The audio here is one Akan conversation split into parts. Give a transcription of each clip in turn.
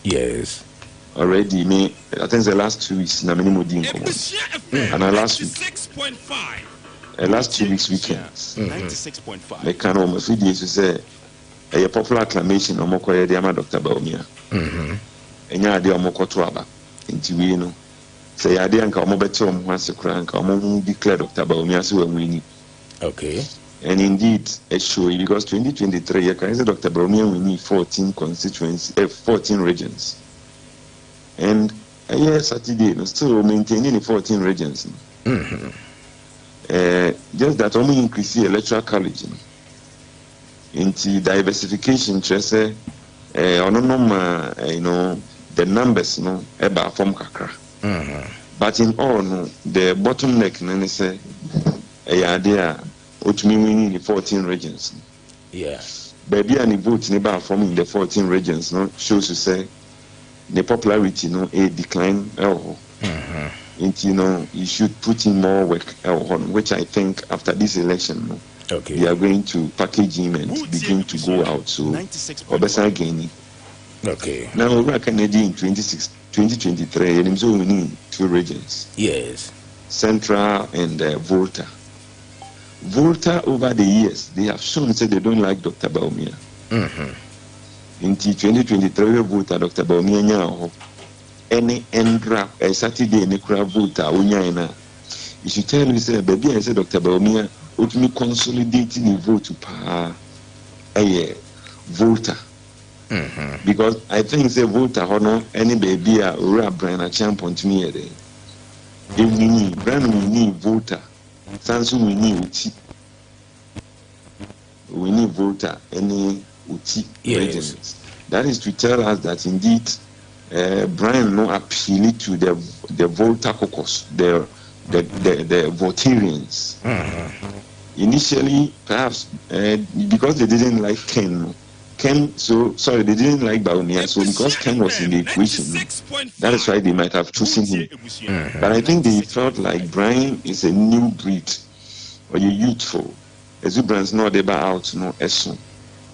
Yes. Already, me, I think the last 2 weeks, na minimum din come and last week, last 2 weeks weekends, 96.5. Me can almost video to say a popular acclamation omokoye de ama Dr. Baumia. Enya de omokoto aba. Nti we no. Say ade anka omobete omhwase kura anka omo declare Dr. Baumia so wini. Okay. And indeed, a show because 2023, you can say Dr. Baumia we need 14 constituencies, 14 regions. And Saturday, no, still maintaining the 14 regions. Just that only increase the electoral college into diversification. Just say, you know, the numbers, no, about from kakra. But in all, no, the bottleneck, no, say, there, which means we need the 14 regions. Yeah. Baby, and the vote about from the 14 regions, no, shows to say. The popularity, you know, a decline. You know, you should put in more work, which I think after this election, okay, they are going to package him and begin to go out. So, Obesa again. Okay. Now, we're Kennedy in 2023, and so we need 2 regions. Yes. Central and Volta. Volta, over the years, they have shown that they don't like Dr. Baumia. In 2023, we vote Dr. Baumia now. Any endra a Saturday any crowd vote unyana. You should tell me say baby I said Dr. Baumia would me consolidating the vote to pa a voter. Because I think say voter honor any baby a ura brand a champion to me there. If we need brand we need voter. Sansu we need uti. We need voter any uti. Yes. That is to tell us that indeed Brian no appeal to the voter caucus, the votarians. Initially, perhaps because they didn't like Ken, they didn't like Baumia. So because Ken was in the equation, that is why they might have chosen him. But I think they felt like Brian is a new breed, or you youthful. Exuberance no deba out no eso.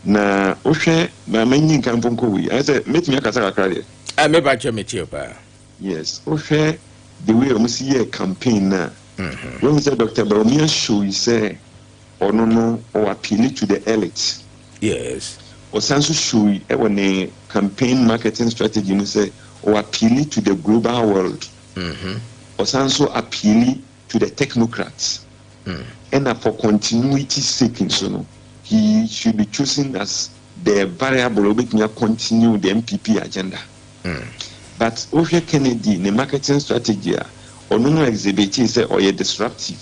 Na ohwe ma manyi nkamponko wi I say metimi akasa kakra de me ba che metio pa. Yes, ohwe the way we see a campaign na when we say Dr. Baumia show he say no or appeal to the elite. Yes, or sanso show e won campaign marketing strategy no say or appeal to the global world. Or sanso appeal to the technocrats. And for continuity sake so no he should be chosen as the variable which may continue the MPP agenda. But Osha Kennedy, the marketing strategy, or no exhibit is or disruptive.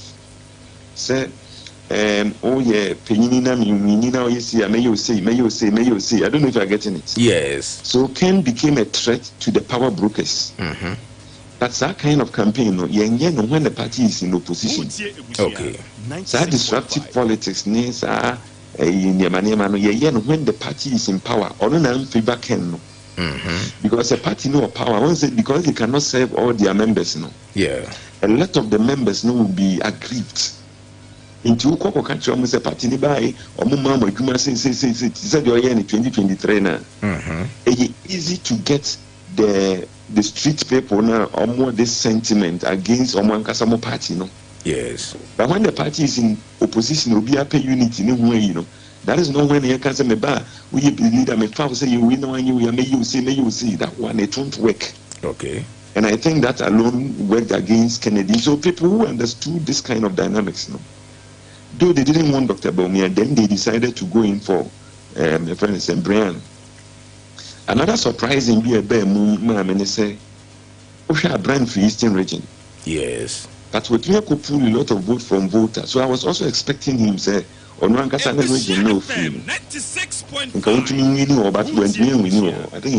Say, oh yeah, penina, minina, you see, may you say. I don't know if you're getting it. Yes. So Ken became a threat to the power brokers. That's that kind of campaign, no, when the party is in opposition. Okay. So disruptive politics needs are. When the party is in power, or no favor Ken, because a party no power. Because they cannot serve all their members, no. Yeah. A lot of the members no will be aggrieved. Into Koko country almost a party ni buy or mama Juma say you're here in 2023 now. It's easy to get the street people now or more this sentiment against Oman Kasamo party, no. Yes. But when the party is in opposition, will be a pay unity in way, you know. That is not when you can say, we believe that my father say you win when you may you see that one, it won't work. Okay. And I think that alone worked against Kennedy. So people who understood this kind of dynamics, you know, though they didn't want Dr. Baumia, then they decided to go in for my friend is Brian. Another surprising be a bear moon, say, Brian for Eastern region. Yes. But we could pull a lot of vote from voters. So I was also expecting him say, on one case, I region no free. I think he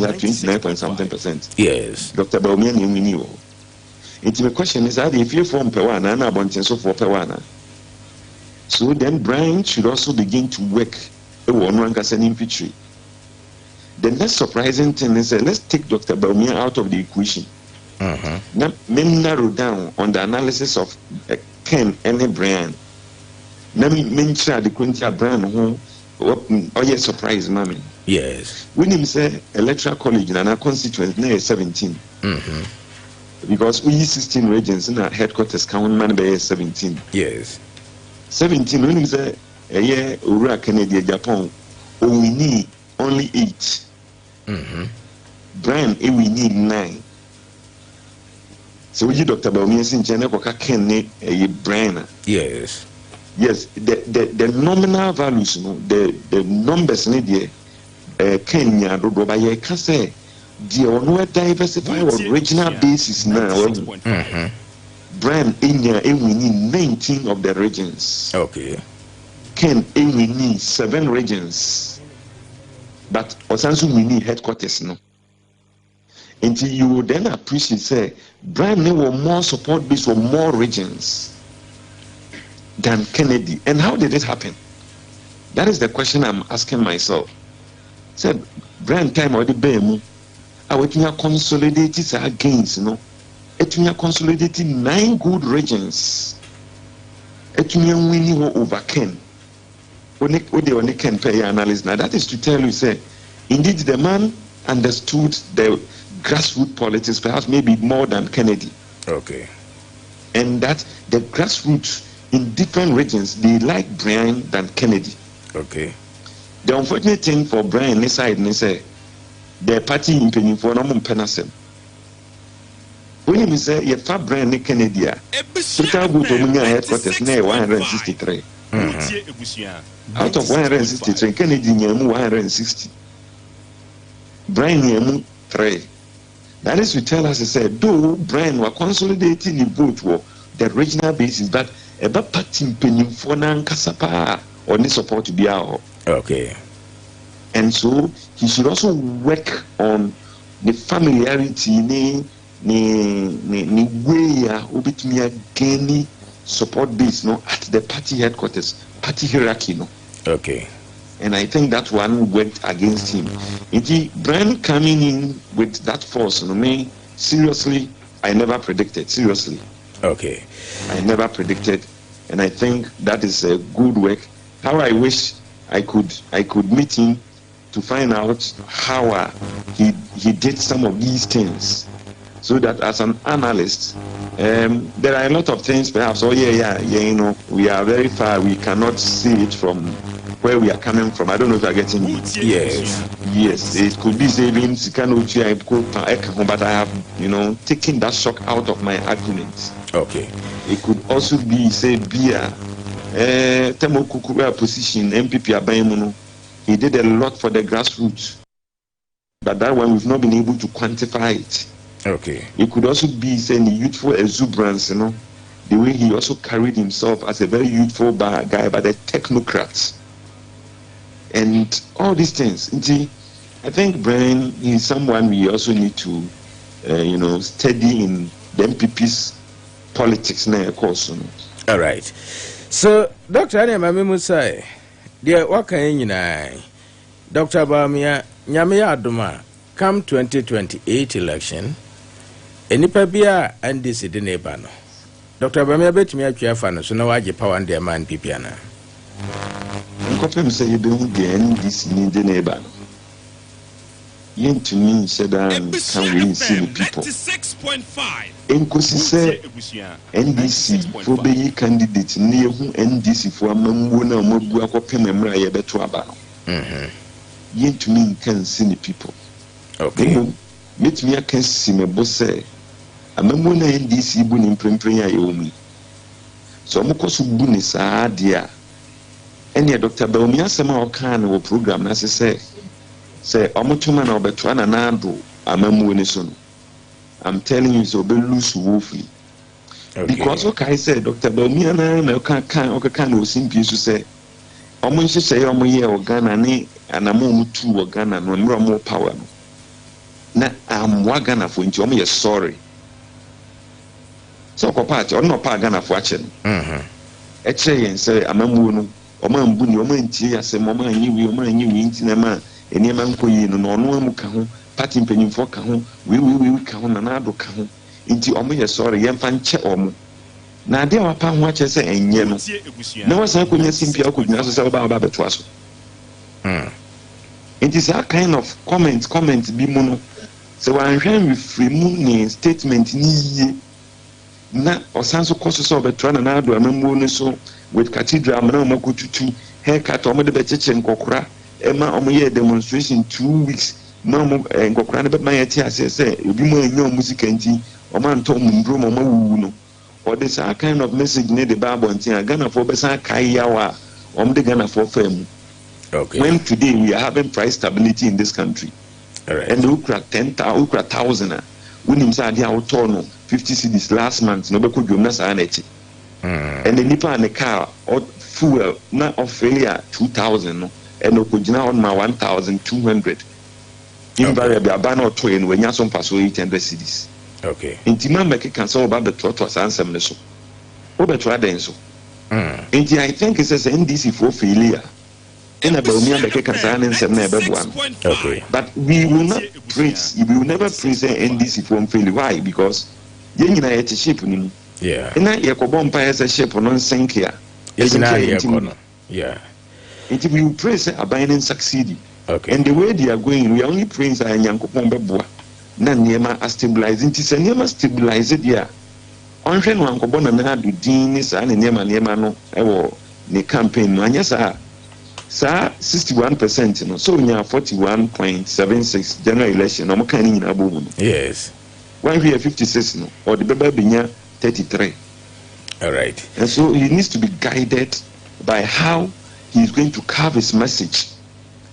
had 29.something%. Yes. Dr. Baumia we knew. The question is, if you form Pewana and abundance for Pewana. So then Brian should also begin to work on one case in victory. The next surprising thing is let's take Dr. Baumia out of the equation. Now, narrow down on the analysis of Ken and Brian. Now, mention the Quintia Brian who Oh yes, surprise, mommy. Yes. When him say electoral college in our constituency now 17. Because we 16 regions in our headquarters count man by 17. Yes. 17 when him say a year Ura Canada Japan, we need only 8. Brian, we need 9. So we Dr. Bawumia in China can a Brian. Yes. Yes, the nominal values, the numbers in there, Kenya, Dodobaye, can say, the only diversify or regional basis now. Brian, India, we need 19 of the regions. Okay. Ken, we need 7 regions. But also we need headquarters, no. Until you would then appreciate, say, Brian, there were more support base for more regions than Kennedy. And how did it happen? That is the question I'm asking myself. Said Brian time or the BMU, I would consolidate our gains, it will consolidate 9 good regions. It will win over Ken. When they only can pay analysis. Now that is to tell you, say, indeed the man understood the grassroots politics, perhaps maybe more than Kennedy. Okay. And that the grassroots in different regions, they like Brian than Kennedy. Okay. The unfortunate thing for Brian, this side, they say, the party in Penny for no penasem. When you say, you have Brian and Kennedy, total good to me headquarters, 163. Out of 163, Kennedy, 160. Brian, 3. That is to tell us, I said, though Brian were consolidating the vote for the regional basis, but about party penny for Nankasapa or any support to be out. Okay. And so he should also work on the familiarity, the way bit me again support base at the party headquarters, party hierarchy. Okay. And I think that one went against him. Indeed, Brian coming in with that force, me, seriously, I never predicted. Seriously. Okay. I never predicted. And I think that is a good work. How I wish I could meet him to find out how he did some of these things. So that as an analyst, there are a lot of things perhaps, we are very far, we cannot see it from where we are coming from. I don't know if you are getting me. Yes, it could be savings, but I have, taken that shock out of my argument. Okay. It could also be, say, Bia, Temo Kukura position, MPP Abayemono. He did a lot for the grassroots, but that one we've not been able to quantify it. Okay. It could also be, say, the youthful exuberance, the way he also carried himself as a very youthful guy, but a technocrat. And all these things. I think Brian is someone we also need to, study in the MPP's politics now, of course. All right. So, Dr. Anema Musai, dear, what can you know? Dr. Bamia, Nyamia Aduma, come 2028 election, enipa bia and this is the neighbor. Dr. Bamia bet me at your fan, so now I get power and their man Pipiana. Nkopem say you don't get this in the neighbor. Yen to me said can we see the people. 96.5. Enkosi say NDC for be candidate near who NDC for a mambo na mobu akopem emra ye beto aba. Yen to me can see the people. Okay. Meet me can see me boss say a mambo na NDC bu ni mprempren ya yomi. So amokoso bu ni saa dia. Any Dr. Bawumia Sama Okan or program as I say Omotuma or Betuana Nando, Amamu. I'm telling you, so be loose woefully. Because I said Dr. Bawumia Okan was simply to say Omunshi say Omoye or Ghana and Amu 2 or Ghana no more power. Na I'm Wagana for into me sorry. So Kopach or no Pagana for watching. Eche and say Amamu. Oman buni oman tie asem oman yiwi ntinama enema nkoyi no ono amuka ho party mpanyimfo ka ho we ka ho na ado ka ho nti omo ye sorry yemfa nche omo na ade wa pa ho ache se enye no na wasa konya simpia ko gyina so se oba beto aso It is that kind of comment be mono. So I'm trying to free statement ni na osanso koso betwa na na do amembo so with cathedral na mo kotutu haircut omo de becheche nkokora ema omo ye demonstration 2 weeks na mo nkokora na be ma ye ti ase se obi mo enyo music anti omo anto mundro mo wu no or this kind of message ne the Bible anti Ghana for be san kai yawa omo de Ghana for fam. Okay. When today we are having price stability in this country. All right. And ukra 10,000 ukra 1,000 unim sa dia auto 50 cedis last month no be ko dwom na sa na echi. And the nipa and the car or fuel na Australia 2,000 no and okojina on ma 1,200. Invariably abana to en wenya so paso 800 cedis. Okay. Intima make can so about the trotto ansem ne so. Obeto aden so. Inti I think it says NDC for failure. Okay. But we will not praise, we will never praise NDC from failure. Why? Because you know it's a ship. Yeah. And now you go as a ship on sink here. Yeah. If we praise a binding succeeding. Okay. And the way they are going, we only praise a young Kupomba. Nanyama are stabilizing. It is a Nema stabilized here. On train one Kobona do Dinis and Nema no ever the campaign. Manyasa. Sir, 61%, you know, so we are 41.76 general election. I'm kind of in yes. When we are 56, no, or the baby binya 33. All right. And so he needs to be guided by how he is going to carve his message.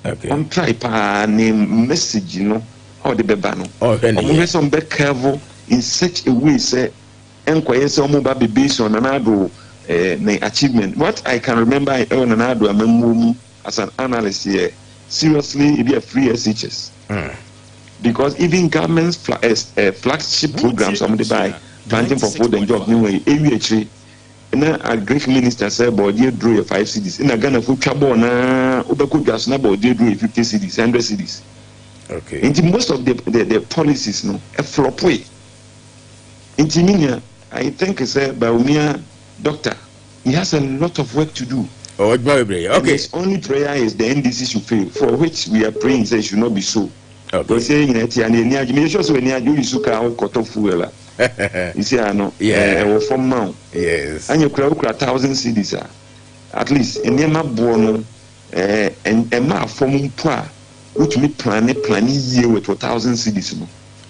Okay. On try name message, you know, how the baby no. Oh, I'm some be careful in such a way, say, enquire some baby based on another achievement. What I can remember, I own another as an analyst here, seriously, it be a free SHS. Because even government's flagship programs, somebody by planting for food and job, anyway, AVH, and a Greek minister said, "Boy, you drew your 5 cities." In a Ghana food trouble, na Ubaku just now, but you drew 50 cities, 100 cities. Okay. Into most of the policies, no, a flop way. Into Minia, I think it's a Baumia doctor. He has a lot of work to do. Oh, okay. His only prayer is the NDC should fail, for which we are praying say it should not be so. Okay. We saying that you sure so when you suka cotton fuel. You see, I know. Yeah. From now. Yes. And you crowd 1,000 cities. At least in Yama Bono and Emma from Pra, which me plan year with 1,000 cities.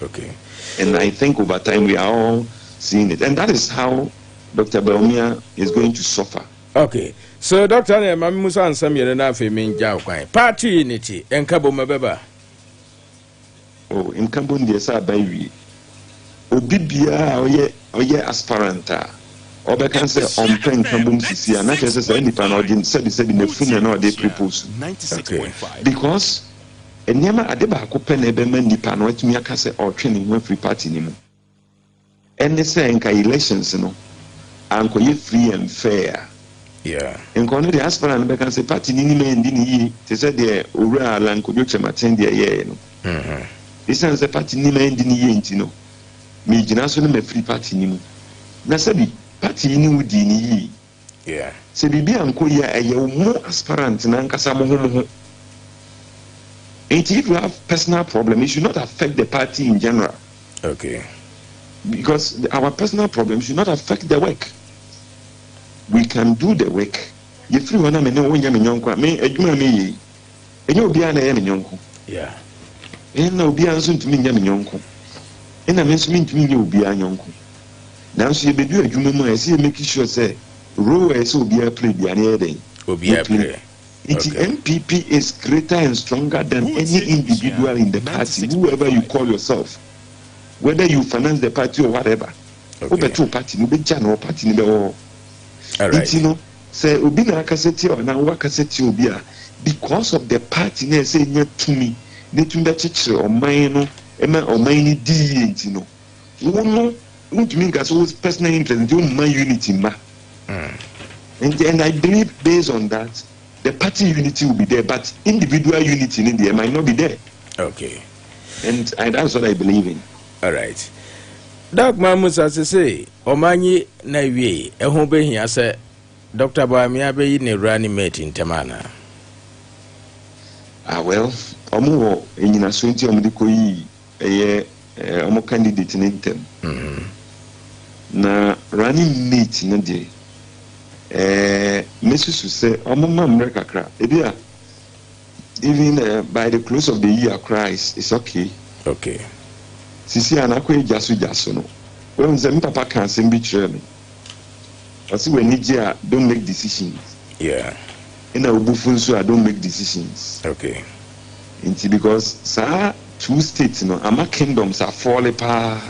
Okay. And I think over time we are all seeing it, and that is how Dr. Baumia is going to suffer. Okay. So, Dr. Musa and Samuel and Afenyo Markin, party unity and Cabo Mabeba. Oh, in Cambon, yes, I baby. Obibia, or ye aspiranta. Or they can say on pen Cambon Sisi, and not as any panodin said in the funeral or they propose. Because a Nema Adeba Copen Ebemen Nipan, what me can say or training one free party anymore. And they say in elections, you know, and free and fair. Yeah. And when the aspirant can say party ni men dini they said the ora lan ko joche maten dia ye no. This is the party ni men dini ye ntino. Me gina so na free party ni mu. Na sabi party ni wudi ni yi. Yeah. Se bibi anko ya eye mo aspirant na nkasa mo ho. And if you have personal problem, it should not affect the party in general. Okay. Because our personal problem should not affect the work. We can do the work. If you want to know when you're young, me, and you'll be an young. Yeah. And no be answering to me, young. And I mentioned to me, you'll be a young. Now, she be doing a human, I see making sure, say, row as will be a play, be an day. Will be a play. MPP is greater and stronger than any individual in the party, whoever you call yourself, whether you finance the party or whatever. Okay. Two party, no be channel party, no. All right. You know, say Ubina Cassette or now Cassette Ubia because of the party near saying to me, they to the church or mine or mine D, you know. No, to me, as always personal interest in my unity, ma. And I believe based on that, the party unity will be there, but individual unity in India might not be there. Okay. And that's what I believe in. All right. Doc Mamusa say, Omani Navy, a home here, say, Dr. Baumia be in a running mate in Tamana. Well, omo enyina so nti omo de koyi omo candidate in intem. Na running mate na de Mrs. say omo mamre kakra ebia even by the close of the year Christ it's okay. Sisi anakwa jasu no when say papa can say be chere me I see when Nigeria don't make decisions. In a bufunso I don't make decisions. Inti because sa two states no ama kingdoms are falling pa.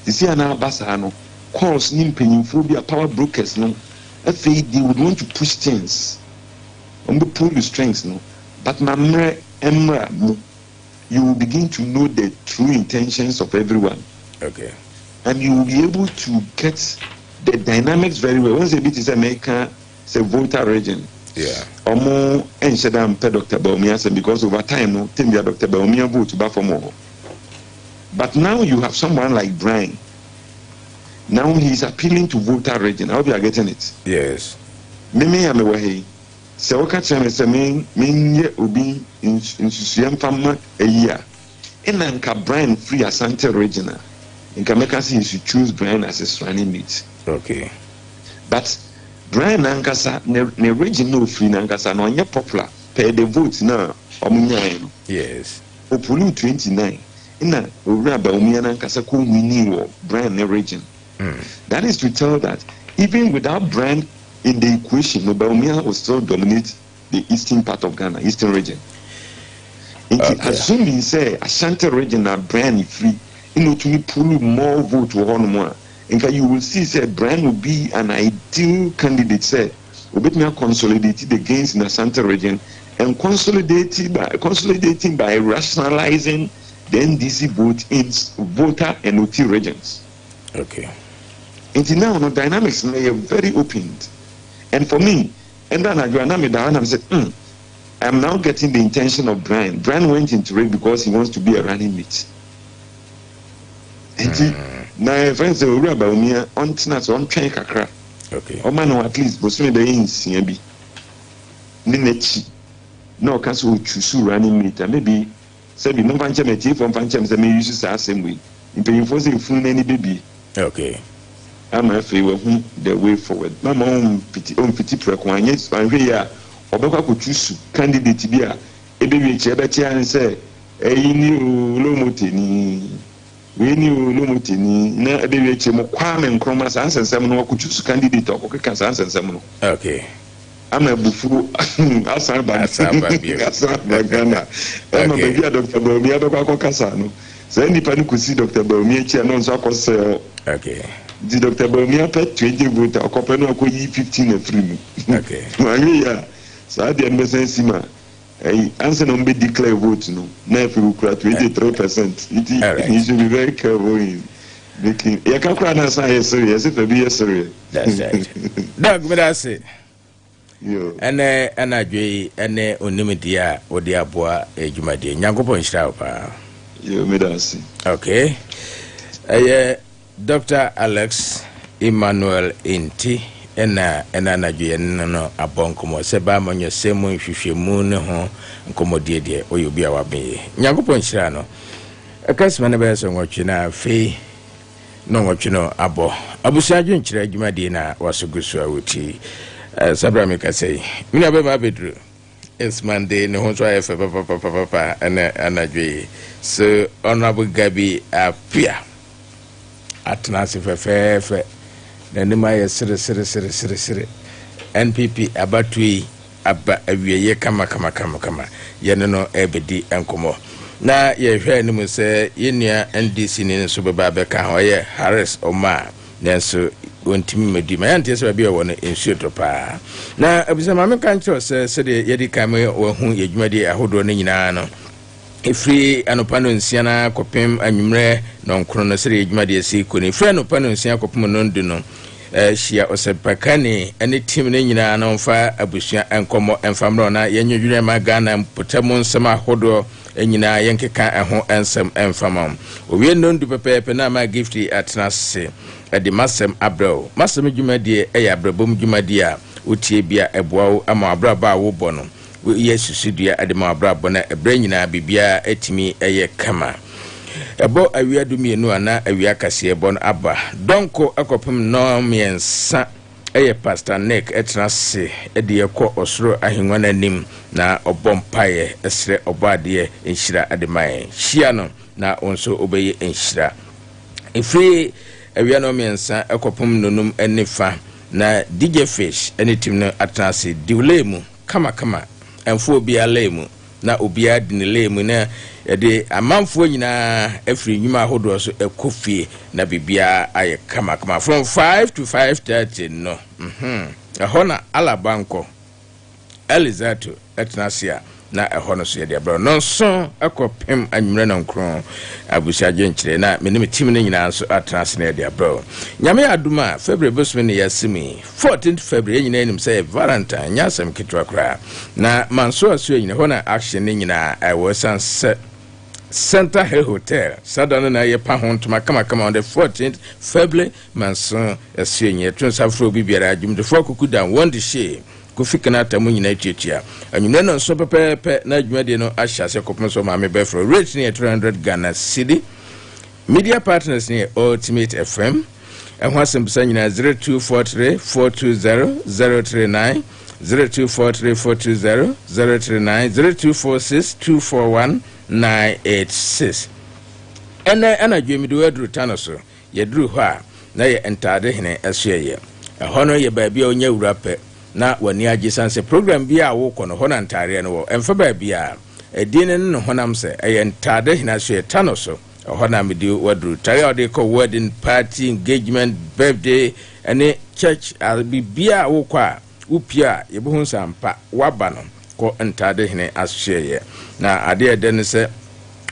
Sisi anabasa no calls nim penyimfo bi power brokers no they would want to push things on the pull the strengths no but mamre emra you will begin to know the true intentions of everyone and you will be able to get the dynamics very well. Once a bit is America say Volta region omo enshedam pe Dr. Bawumia say because over time no tell me Dr. Bawumia vote to back for more but now you have someone like Brian. Now he's appealing to Volta region. I hope you are getting it. Yes. Mimi amewahi. Se waka cheme se minye ubi in susuyem fama a year. Ina nka Brian free Asante regional. Nka meka si you should choose Brian as his running mate. But Brian Nankasa ne region no free Nankasa no anya popular per the vote na omunya no. Yes. Opulu 29. Ina owura Bawumia Nankasa ko wini wo Brian ne region. That is to tell that even without Brian in the equation, Bawumia will still dominate the eastern part of Ghana, eastern region. Assuming say Ashanti region are Brian free, to pull more vote to one more. You will see say Brian will be an ideal candidate. Say, will be consolidated against in Ashanti region and consolidating by rationalizing the NDC vote in Volta and OT regions. And now the dynamics are very opened. And for me, and then I said, I'm now getting the intention of Brian. Brian went into it because he wants to be a running mate. And now friends say Owura Bawumia on tina on train kakra. O man at least but me be in CMB. Ninechi. No can so choose running mate. Maybe say be no fanche mate from fanche say me use the same way. In pay for say fun any baby. I'm afraid the way forward. Mama on pity prekwanye anhwe ya obekwa ko choose candidate bi a ebewi chebeti an say eyini olomoteni we ni olomoteni na ebewi che mo kwame nkroma sansensem no ko choose candidate okeka sansensem no I'm a bufu asaba Ghana. I'm a baby Dr. Bawumia dokwa kasa no so any panic could see Dr. Bawumia che no so akose the Dr. Bawumia pet 20 vote or company or 15 and 3. So I did Sima. I answer on be declare vote no. Now if you cry 23%, you should be very careful in making. You can't cry now say serious if be serious. That's right. Doug, but I say. And I agree and onimidia or the Abusua Ejumadi. Nyankopon shira pa. You me that say. Okay. Dr. Alex Emmanuel Inti ena najue no abonkomo seba manyo semu hwehwemu ne ho nkomodie de oyobi a wabe Nyankopon hira no akasima ne be so nwotwe na fe no nwotwe no abo Abusua adwenkyere adwumadi na wasogusu awuti sabra me kasei mina be ma bedru it's Monday ne ho so ayefe papa anajue so honorable Gabi apia atnasi fefe na nima ye sere NPP abatui aba awieye kama yene no ebedi enkomo na ye hwe nimu se yenua NDC ni so beba beka ho ye Harris Oma nenso wontimi medi ma yante se ba bia wono ensuoto pa na abisa ma me kan cho se de yedi kame wo hu yedwumadi ahodo ne nyina no Free anopano nsiana kopem anwumre no nkro no sere edwumade esi koni free anopano nsia kopem no ndu no hia osepakane ene team ne nyina na mfa Abusua enkomo enfamro na yenwedwure ma Ghana mpotamo nsema hodo enyina yenkeka eho ensem enfamam owie no ndu pepepe na ma gifti atnase edi masem abro masem dwumade eya abrabom dwumade a otie bia eboawo ama abraba wo bo no yes sudia adema brabo na ebre nyina bibia etimi eye kama ebo awia dumienu ana awia kase ebo no aba donko akopem no miensa eye pastor Nick etrase ede ekọ osoro ahenwa nanim na obompaye esre obade enhira ademaye hia no na onso obeye enhira efi awia no miensa akopem nonum enifa na DJ Fish anytime no atrase diulemu kama enfo bia lemu na obia dinilemu na yede amanfo nyina afri nyuma hodo so ekofie na bibia aye kama from 5 to 5:30 no ehona alabanko Elizato etnasia na ehono so yede abro no so ekopem anwumre na nkron Abusua genkyire na menim tim ne nyina so atnase na yede abro nyame aduma February bosme ne yasimi 14th February nyina enim say Valentine nyasem kitwa kra na manso aso nyina hona action ne nyina was Center Hill Hotel sadano na ye pa hontuma kama on the 14th February manso aso nyina tonsafro bibiara adwumde fo kukudan wonde she kufikana tamu nyina tietia anyumne no so pepepe na adwumade no ahyase kopon so ma me befro rate ne 300 Ghana cedi media partners ne Ultimate FM ehwa sembisa nyina 0243 420 039 0243 420 039 0246 241 986 ana dwemidu adru tanoso yedru ho a na ye entade hene asoye ehono ye ba bia onya wurape na wani agisanse program bia wo kono ho na ntare no wo emfa ba bia edine no honam se entade hene asoye tanoso hona medi wadru tare ode ko wedding party engagement birthday ene church bibia wo kwa upia yebohun sampa waba no ko entade hene asoye na ade eden se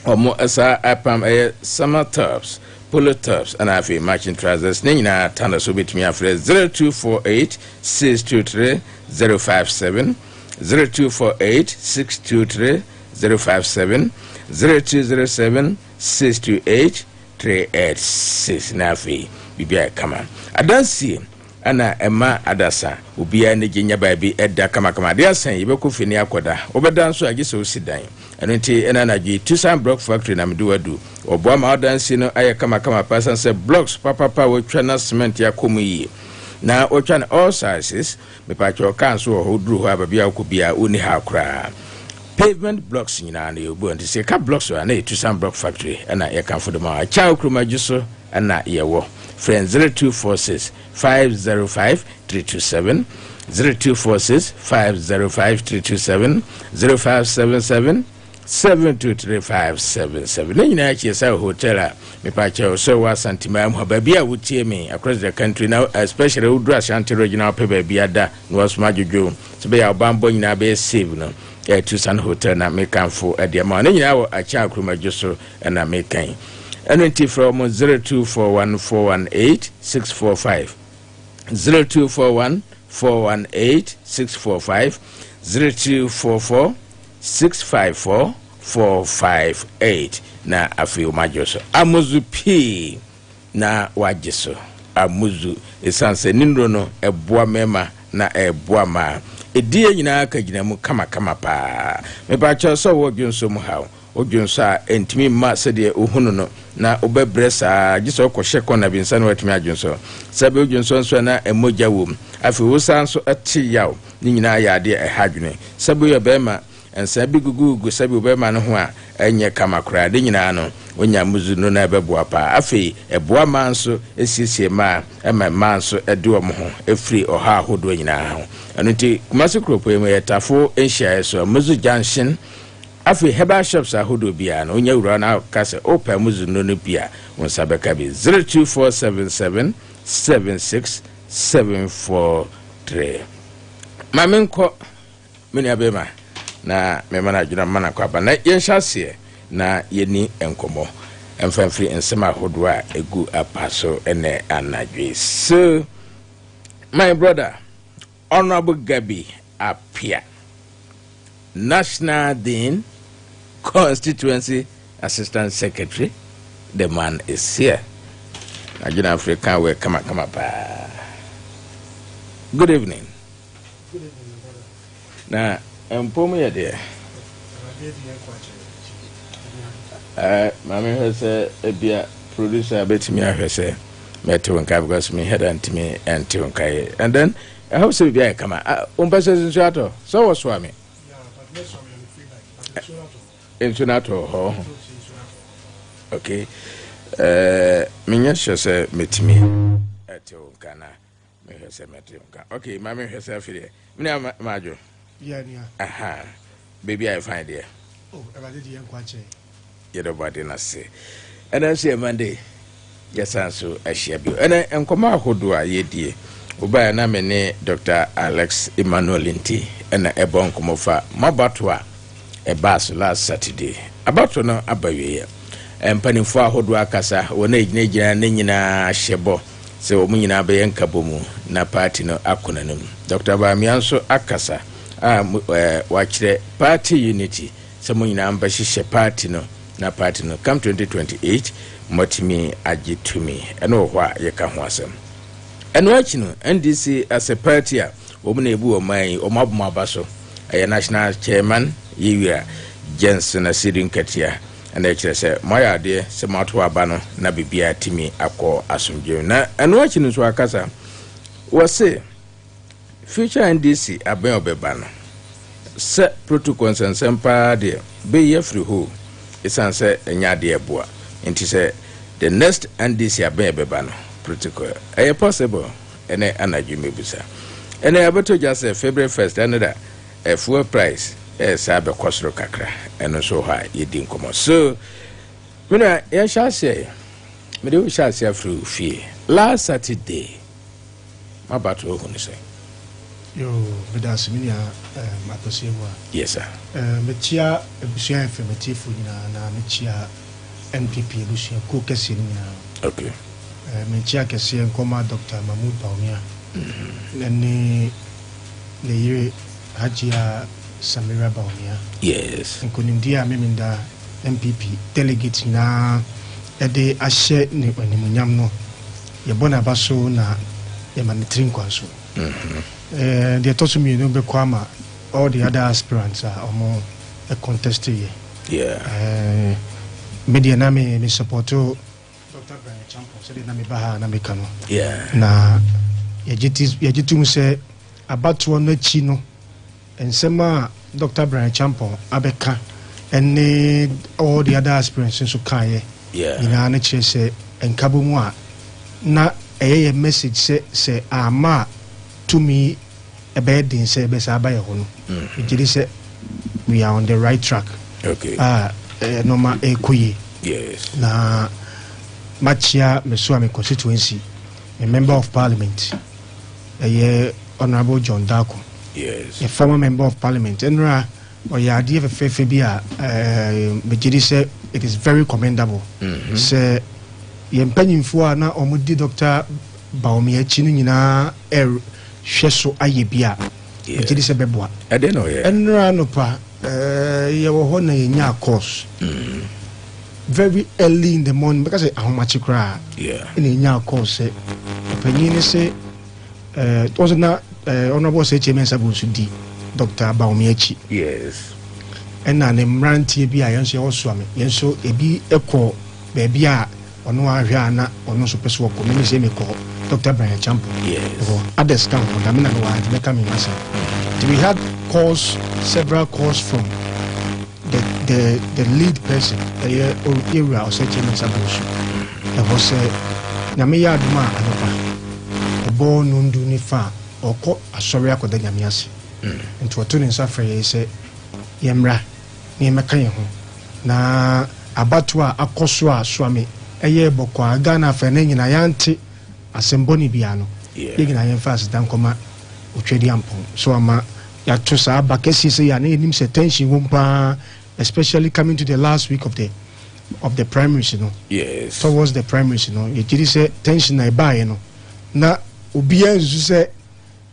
omo asa apam summer tops polo tops and afi matching trousers nyina tanda so betimi afre 0248 623 057 0248 623 057 0207 628 386 nafi bibia kama adansi ana ema adasa ubia ne ginya baabi edda kama de asan yebeko fini akoda obeda nso agise osidan enoti ena na gi Tucson Block Factory na meduadu oboa ma adansi no aye kama person say blocks papa wotwa na cement yakomu yi na otwa na all sizes me pa cho kan so ho duru ho ababia okobia oni ha kra pavement blocks nyina na yobu anti say ka blocks wa na Tucson Block Factory ena ye kan fodo ma cha okroma giso ena yewo friend 0246 505 327 0246 505 327 0577 723 Nina Chesa Hotel, me pacho so was Santima, Babia would tear me across the country now, especially Udra Shanti Regional Pepe Biada was Majuju, to be our bamboo in a base saving. Tucson Hotel na make for at the amount now a child cruma jusso and I make kind. NT from 0241 418 645 0241 418 645 0244 654 458 na Afenyo-Markin amuzu p na wajeso amuzu esanse nindro no eboa mema na eboa ma edie nyina ka gina mu kama pa me ba cha so wo dwonso mu hawo odwonso a entimi ma sede ohunu no na obebresa giso kwhye kona binsa na watimi adwonso sabe odwonso nso na emoja wom afi wo sanso ati yawo ni nyina ya ade ehadwene sabe yo bema ensa bi gugu sabe obema no ho a enye kama kra de nyina no onya muzu no na beboa pa afi eboa manso esiesie ma ema manso ede wo ho efri oha hodo nyina ho anunti kumase kropo emu yetafo enhia eso muzu junction afi heba shops ahodo bia no onya wura na kase opa muzu no no bia won sabeka bi 02477 76743 mamenko meni abema na memana adwuna mana kwaba na yenhyase na yeni enkomo emfamfri ensema ahodo a egu apaso ene anadwe. So my brother Honorable Gabi Apia, National Dean, Constituency Assistant Secretary, the man is here. Nigerian African will come up. Good evening. Good evening, brother. Now, empom ye de mama hwese ebia producer betimi ahwese meto nka because me head and me and to nka and then I hope so bia come umpese nsu ato so was swami nsu ato ho okay minya hwese metimi eto nka na me hwese meto nka okay mama hwese afire me majo aha baby I find there oh everybody dey nkwache everybody na say and then say Monday yes so ahia bi and enkoma ahodo a yedie oba na me ne Dr. Alex Emmanuel Nti and ebon komofa mabato a ebas last Saturday abato no abawe empanifo ahodo akasa wona ejina ne nyina hyebo se wo nyina be yankabomu na party no akonanum Dr. Bamianso akasa wakire party unity se mo nyina amba hihye party no na party no come 2028 motimi agitumi eno ho a yeka ho asem eno achi no NDC as a party a wo na ebu o man o mabuma so national chairman Yewia Jensen Asidin Katia and I say moya de se mato aba no na bibia timi akọ asomdwe na eno achi no so akasa wo say future NDC aben obeba no se protocol sensempa de be ye free ho isan se enya de eboa nti se the next NDC aben obeba no protocol possible ene anadwu mebusa ene abeto just February 1st another fuel price sabe kosro kakra eno so ha yedi nkomo so mina ya shase me de shase afru fie last Saturday mabato ohunu se yo bedas minia Akwasi Awuah yes sir metia Abusua informative na metia NPP Abusua ko kese nyina okay metia kese nkoma Dr. Mahmoud Baumia nani le yire Hajia Samira Baumia yes nkonimdia meminda MPP delegate na ede ahye ne animunyam no yebona baso na yemanitrin kwanso the tosumi no be kwama all the other aspirants are omo a contest here yeah media na me support Dr. Brian Champo so na me baha na me kano yeah na yejitum se abato no chi no ensema Dr. Brian Champo abeka and all the other aspirants so kaye yeah ina na che se enkabomu a na a message say ama to me a bad in say besa by hono it say we are on the right track okay normal ekuyi yes na machia mesuame constituency a member of parliament honorable John Dako yes a former member of parliament and or ya idea of febia say it is very commendable say yempanyimfo na omudi Dr. Baumia chinu nyina hweso ayebia megidi se beboa ade no ye enra no pa ye wo ho na yenya course very early in the morning because ahomachi kra yeah in yenya course opanyini se also na honorable say chairman sabusu di Dr. Baumia chi yes ena ne mrantie bi a yenso woso ame yenso ebi ekọ beebi a ono ahwe ana ono so peso ko me se me ko Dr. Brian Champo yes others come from Damina no one to come in massa we had calls several calls from the lead person area or such in Sabusu there was nyame ya aduma anopa obo nundu ni fa oko asori akoda nyame ase nti wato ne nsa frɛ say yemra ni meka ye ho na abato a akoso a soame eye bokwa Ghana fa na nyina yante asemboni bia no yegina yen fast dan koma otwedi ampon so ama ya to sa bakesi se ya na enim se tension wo mpa especially coming to the last week of the primaries you know yes towards the primaries you know you did say tension na buy no na obia nzu se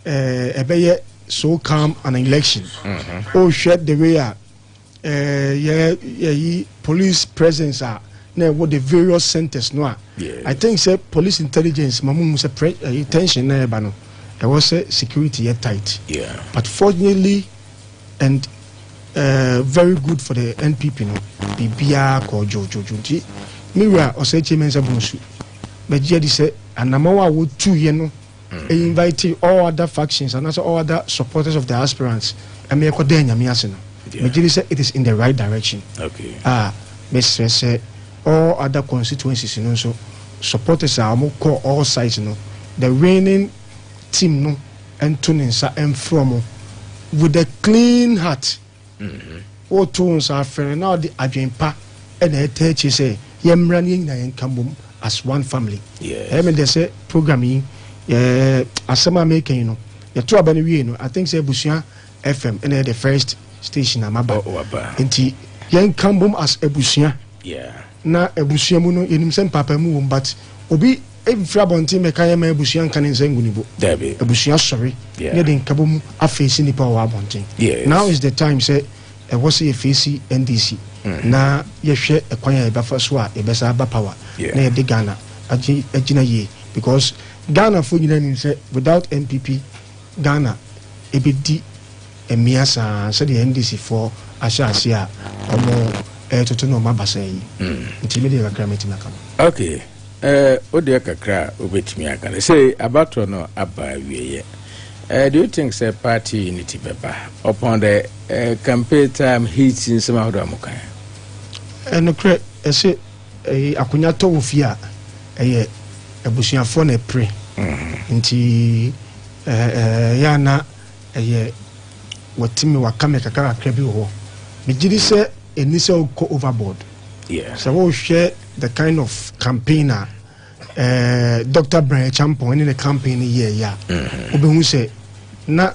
ebeye so calm an election oh shut the way police presence are now what the various centers no yes. I think say police intelligence mamu say tension na eba no there was a security tight yeah but fortunately and very good for the NPP no bibia ko jojo nti miwa osechi mensa bonsu beje di say anamawa wo 2 ye no invite all other factions and also all other supporters of the aspirants and me ko den nyame ase no beje di say it is in the right direction. Okay. Me say all other constituencies no so supporters are mo call all sides no the reigning team no and tuninsa and from with a clean heart. O tones are fair now the adjempa and a teach say yem running and come as one family. Yeah. I mean they say programming asama making you know. You two abani we no I think say Abusua FM and the first station amaba. Inti yen come as Abusua. Yeah. Na Abusua mu no yenim sem papa mu but obi every abonti meka yem Abusua kan nsengu nibo. Debbie. Abusua sorry. Yeah. Den kabum afesi nipa wa abonti. Yes. Now is the time say was a FAC NDC. Na yehwe ekwanya ebafa so a ebesa ba power. Na de Ghana agina ye because Ghana for nyina say without MPP Ghana ebedi emiasa say the NDC for ashasi a omo toto no mabasa yi. Nti me de kakra metima kam. Okay. Ode kakra obetimi aka. Say abato no aba wieye. Do you think say party unity beba upon the campaign time heats in some of them? No cre say akunya to wofia Abusuafo na pre nti ya na watimi wakame kakara krabi ho me gidi say eni say go overboard. Yeah, so we share the kind of campaigner Dr. Brian Champon in the campaign year obehu say na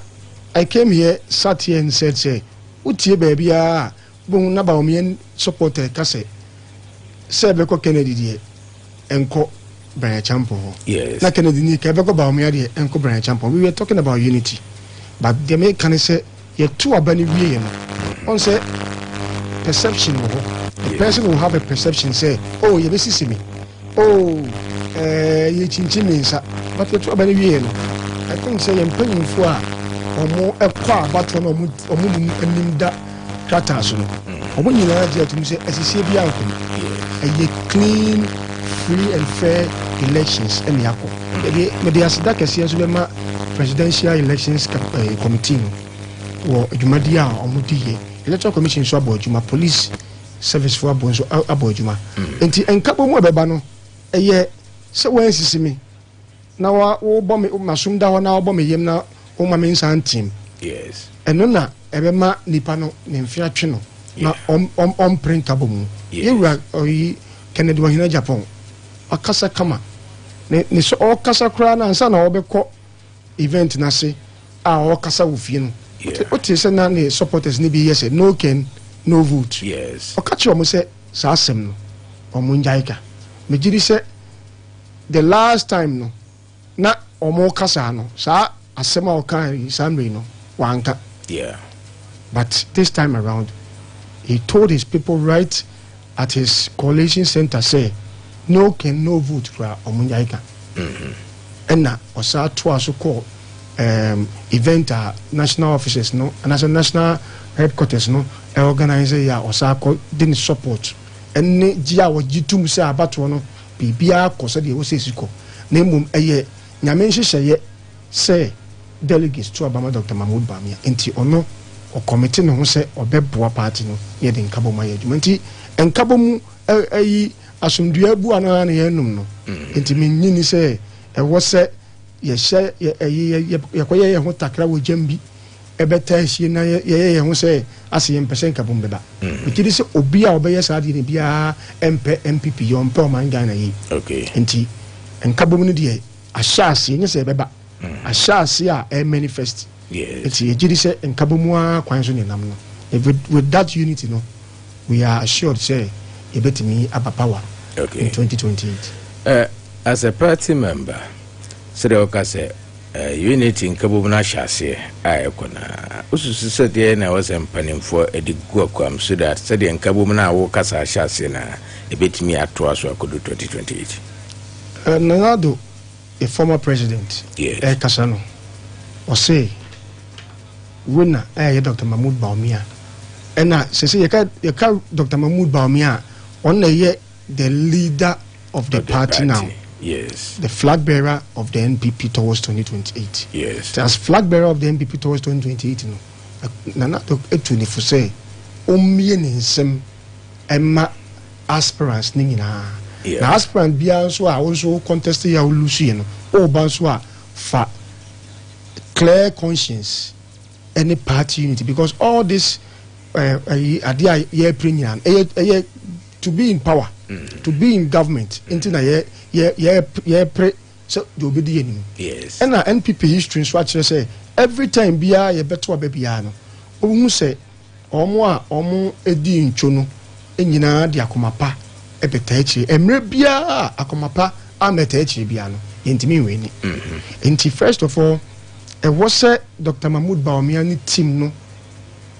I came here sat here and said say utie baby a bon na ba omien supporter ka say be ko Kennedy die enko Brian Champon. Yes, na Kennedy ni ka be ko ba omia die enko Brian Champon. We were talking about unity but the me can say ye two abani wie no on say perception the person will have a perception say oh ye be sisi me oh ye chinchimi nsa but ye two abani wie no I think say mpanyimfo a omo ekwa abato no omo nim da trata so no omo nyina je atum say asisi bia nko a clean free and fair elections and yako me dey asida kese so be ma presidential elections committee wo adwumadi a omo diye electoral commission so abodjuma police service for abonso abodjuma enti enkabo mu abeba no eye se wan sisi me na wo bom masum da ho na wo bom yem na wo ma me nsan team. Yes, eno na ebema nipa no ne mfia twe no na on printable mu yewura oyi Kennedy wa hina Japan akasa kama ne so o kasa kra na ansa na obekọ event na se a o kasa wo fie no o te se na ne supporters ni bi yes no can no vote. Yes, o ka che o mo se sa asem no o mo njaika me giri se the last time no na omo kasa no sa asema o kan samre no wanka. Yeah, but this time around he told his people right at his coalition center say no can no vote for omunyaika and na osa to aso call event national offices no and as a national headquarters no organize ya osa call didn't support and ne gia wo gitum say abato no bibia ko say de wo say siko na mum eye nyame nhyehyeye say delegates to Abama Dr. Mahmoud Bamia enti ono o committee no ho say obeboa party no ye de nkabo ma ye dwuma enti nkabo mu ayi asomdua bu ana na ye num no enti mennyini say e wo say ye hye ye koye ye ho takra wo jambi ebeta hye na ye ho say ase ye mpese nkabo mbeba ekidi say obi a obeye sa de ne bia MPP yo mpa man Ghana yi. Okay, enti nkabo mu no de ahyase nye say beba ashasi a manifest. Yes, it's a say and kabumwa kwanzo ni namno. With that unity no we are assured say a better me about power. Okay, in 2028 as a party member so the okase unity in kabumna shase ayekona ususu said there na was empanim for edigu akwam so that said the kabumna wo kasa shase na a better me ato aso akodo 2028 Nanado a former president, Kasano, or say winner Dr. Mahmoud Bawumia and say you can Dr. Mahmoud Bawumia on the leader of the party now. Yes. The flag bearer of the NPP towards 2028. Yes. As flag bearer of the NPP towards 2028, Nana for say, Omianism Emma aspirants Nina. Now, aspirant Bianswa also contested your Lucian or Banswa for clear conscience, any party unity, because all this idea premium to be in power, to be in government, into so you'll be the enemy. Yes. And NPP history swatch say every time Bia ye better babyano. Who say omo edi nchono enyina de akomapa ebetachi emre bia akomapa ametachi bia no yentimi weni. Enti first of all was Dr. Mahmoud Bawumia ni team no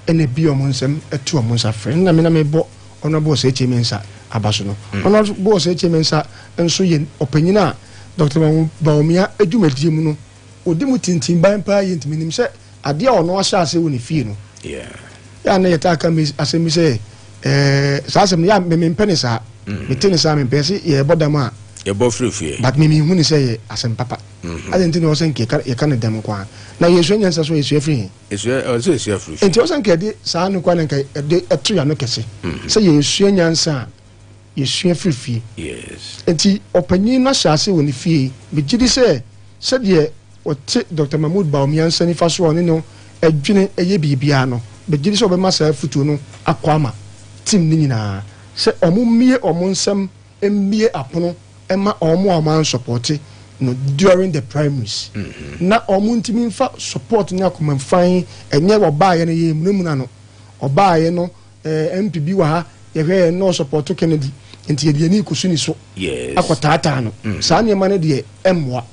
ene bi omonsem etu omonsa friend na me na me bo honorable say chemensa abaso no honorable say chemensa enso ye opanyina Dr. Bawumia edwumadi mu no odimu tintin ban pa yentimi nim se ade a ono ahya ase woni fie no ya na yeta aka mi asemi se sasem ya me penisa me tenisa me pesi ye bodama ye bo free fie but me huni se ye asem papa adenti no sen ke ye kan dem kwa na yesu nyansa so yesu free yesu free enti o sen ke de sa no kwa nka de etu ya no kese se yesu nyansa yesu free fie yes enti opanyin na hyase woni fie me gidi se de ote Dr. Mahmoud Bawumia nsani faso oni no adwene eye bibia no be gidi so be masa futu no akwama team ni nyina se omumie omonsem emmie apono ema omo support no during the primaries na omuntimi mfa support ni akomamfan enye obaye no ye munamuna no obaye no MPB wa ha ye no support Kennedy enti ye ni kusuni so yes akwatata no sa ne ma ne de emwa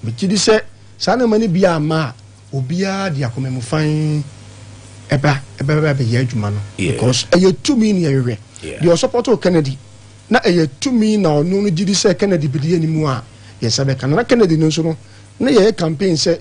Bikidi se sana mani bia ma obia di akomemufan eba ye adwuma no because eye tumi ni yewe the support of Kennedy na eye tumi na onu no gidi se Kennedy bidi animu a ye sabe kan na Kennedy no so no na ye campaign se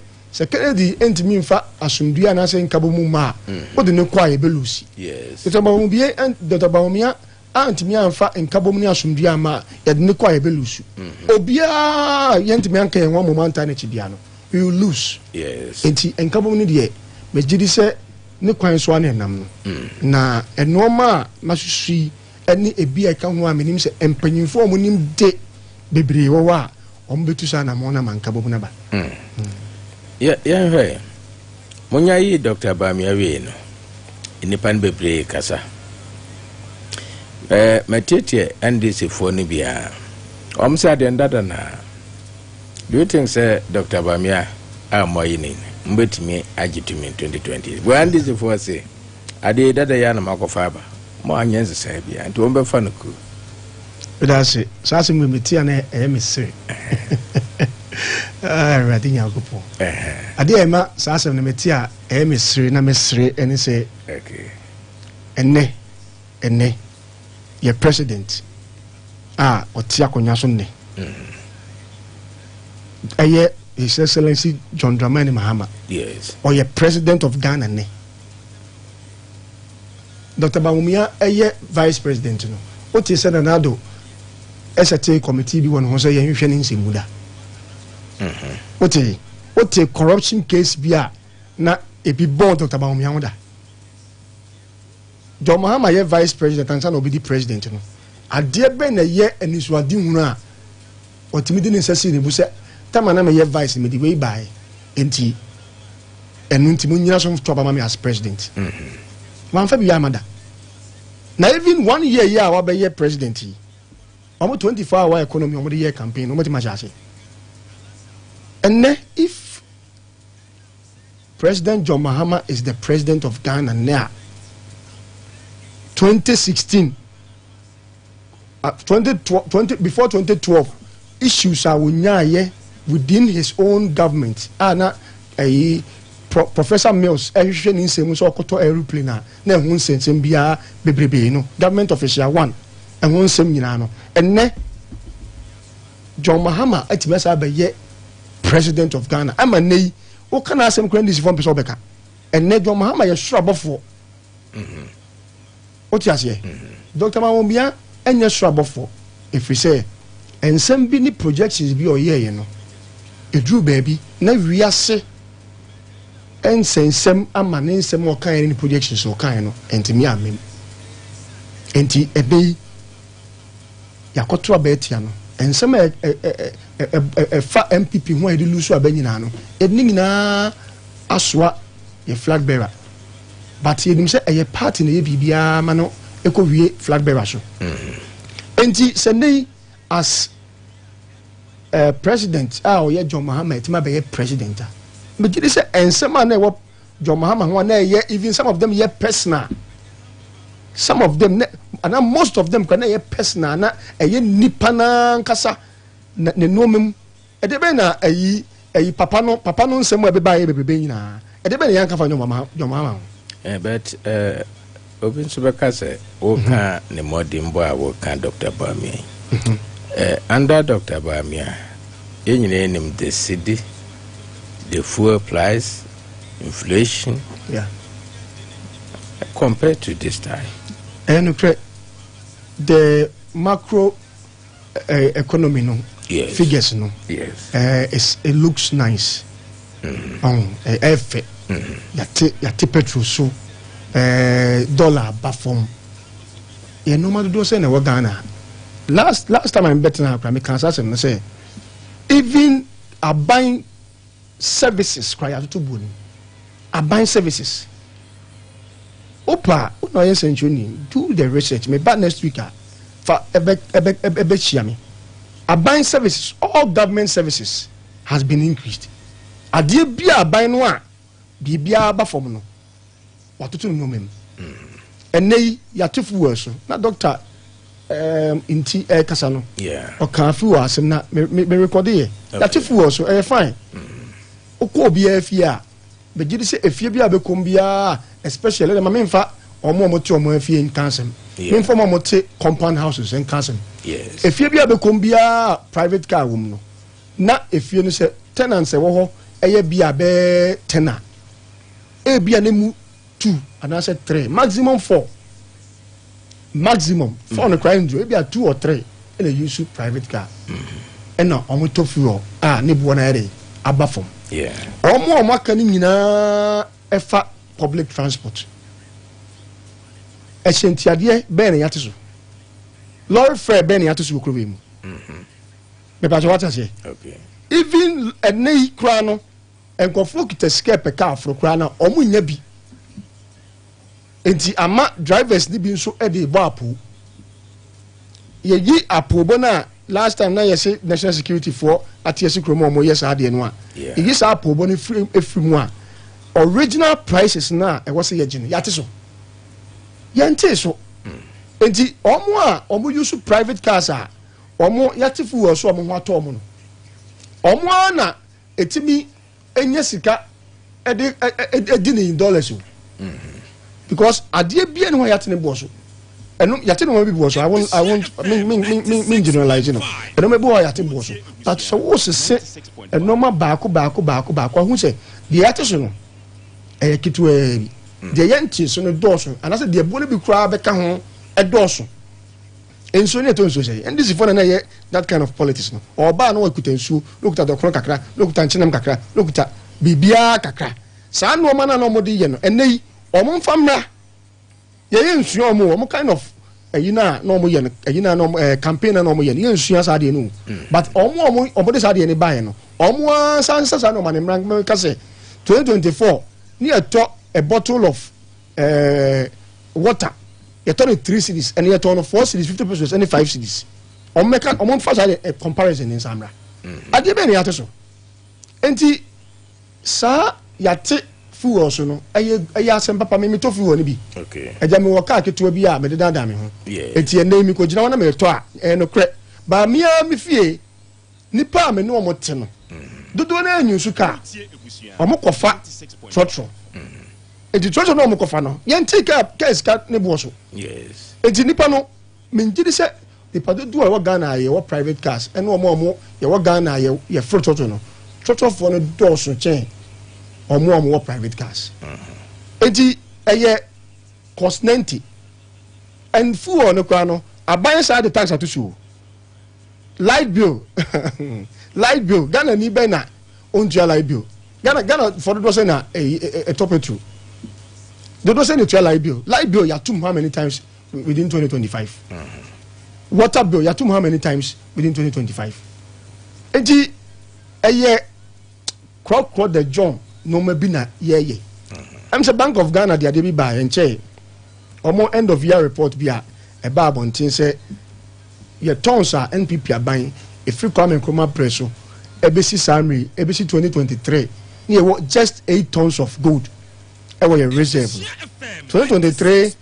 Kennedy entimi mfa asumdua na se nkabo mu ma o de ne kwa ye belusi yes to ba mu bie and Dr. Bawumia antimi anfa nkabo mu ni asumdua ma ye de ne kwa ye belusu obia yentimi anka ye nwa moment na chibia no you lose yes enti nkabo mu ni de me gidi se ne kwan so ana nam no na enoma masusu eni ebi aka ho amenim se empanyinfo mo nim de bebre wo wa ombetu sa na mo na mankabo mu na ba ya he monya yi Dr. Bawumia we no enipan bebre kasa matete NDC fo ni bia omsa de ndada na do you think say Dr. Bawumia amoyini mbetimi agitumi 2020 when this for say ade dada ya na makofa ba mo anyenze sai bia nti ombe fa no ku bidase sase mwemeti na emesere radinya gopo ade ema sase na meti a emesere na mesere eni se okay enne ye president otia konya so ne aye His Excellency John Dramani Mahama. Yes. Or your president of Ghana ne. Dr. Bawumia vice president no. What is said anado SAT committee bi won ho say yen hwehwe ne nsemuda. What a corruption case bia na ebi bon Dr. Bawumia hoda. John Mahama ye vice president and san obi di president no. Ade be na ye enisuade hunu a otimidi ne nsasi ne bu se tamana me ye vice me the way by enti enunti mu nyina so to me as president man fa bi amada na even 1 year ya wa be ye president yi omo 24-hour economy omo the year campaign omo ti ma chase and if President John Mahama is the president of Ghana now 2016 20 before 2012 issues are unyaye within his own government Professor Mills ehwehwe ni nsemu so okoto aeroplane na ehun sensem bia bebrebe no government official 1 ehun nsem nyina no enne John Mahama atimesa be ye president of Ghana ama nei o kana asem kran dis form person beka and Nedjo Mahama is shrub of for. What you say? Dr. Mawumia and your shrub of for. If we say, and some bini projections be or year, you know. A Drew baby, never we are say, and say some man some more kind of projections or kind of, and to me, I mean, and to a bay Yakotua Betiano, and some a fat MPP who I do lose a benino, Ednina Aswa, a flag bearer. But he himself a part in the BBA Mano, Eco flag bearer. And he Sunday as president, yeah, John Mohammed, my be president. But it is and some man what John Mohammed one day, even some of them yet personal. Some of them, and most of them can a personal, na a nipana kasa, ne nomum, a debena a papa no somewhere by baby na, a debena yanka for your mama. But Open Subacase, Oka, ne Modimboa, Woka, Dr. Bamia. Under Dr. Bamia, in name the city, the fuel price, inflation, yeah, compared to this time. And the macro economy, no, yes. Figures, no, yes, it looks nice. Effort, yati petrol so, dollar bafom. You no matter do say na Ghana. Last time I'm betting now, I can say even a buying services, cry out to bun. A buying services. Opa, no yes do the research. Me back next week for me. A buying services, all government services has been increased. A dear bia buying one, be bia bafom no. What to know mem. And nay yatifu worse. Na doctor inti kasano. Yeah. O kan fi was na me record here. Yatifu worse fine. Oko bia afia. Be gidi se afia bia be kom bia especially the memfa omo ti omo afia in Kansem. Memfa omo ti compound houses in Kansem. Yes. Afia bia be kom bia private car room no. Na afia no se tenants e wo ho eye bia be tenant. E bia ne mu 2 and I said 3 maximum 4 on the crime do maybe 2 or 3 in a use private car and now on to fuel ne bu na ere abafom yeah omo aka ni nyina efa public transport echentiade be na yate so lorry fare be na yate so kuro be mu me ba what I say okay even ene kra no enkofo kita scape car fro kra na omo nya bi enti ama drivers ni bi nso e dey apu ye yi apu bona last time na ye say national security for atiesi kromo mo yes ade no a ye say apu bona efrimu a original prices na e was ye gene yate so ye nte so enti omo use private cars a omo yate fu so omo ho ato omo no omo na etimi enye sika e di ni dollars o because adie bia no yate ne boso eno yate no bi boso I won't me generalize no eno me bo yate boso but so wo se eno ma baako hu se de yate so no e kitu e de yanti so no doso and I said de bo ne bi kura be ka ho e doso enso ne to enso say and this is for na ye that kind of politics no oba no akuta enso lokuta dokron kakra lokuta nchenem kakra lokuta bibia kakra sa no ma na no modi ye no enei omo famra ye nsuo omo kind of ayina no mo ye no ayina no campaign no mo ye no nsuo sa de no but omo de sa de ni buy no omo sansa no man mran ka say 2024 ni eto a bottle of water you turn 3 cities and you turn 4 cities 50 pesos and 5 cities omo fa sa a comparison in samra ade be ni ateso enti sa yate fuel so no aye asem papa me to fuel ni bi okay eja me woka keto bi a me de dada me ho yeah enti ene mi ko gina wona me to a no kre ba mi a mi fie nipa me no mo te no dodo na anyu su ka omo kofa trotro enti trotro no mo kofa no ye ntake up case ka ne bo so yes enti nipa no me ngidi se nipa dodo a wo Ghana ye wo private cars ene omo ye wo Ghana ye trotro no trotro for no do so chen omo wo private cars enti eye cost 90 and fuel no kwa no aban side the tax atusu light bill Ghana ni be na ontua light bill Ghana for the say na a top two they don't say the light bill ya tum how many times within 2025 water bill ya tum how many times within 2025 enti eye crop the John no maybe na ye I'm say Bank of Ghana they be buy and che omo end of year report bi a ba abontin say your tons are NPP are buying a free Kwame Nkrumah press so ebesi Samri ebesi 2023 near just 8 tons of gold e were reserve 2023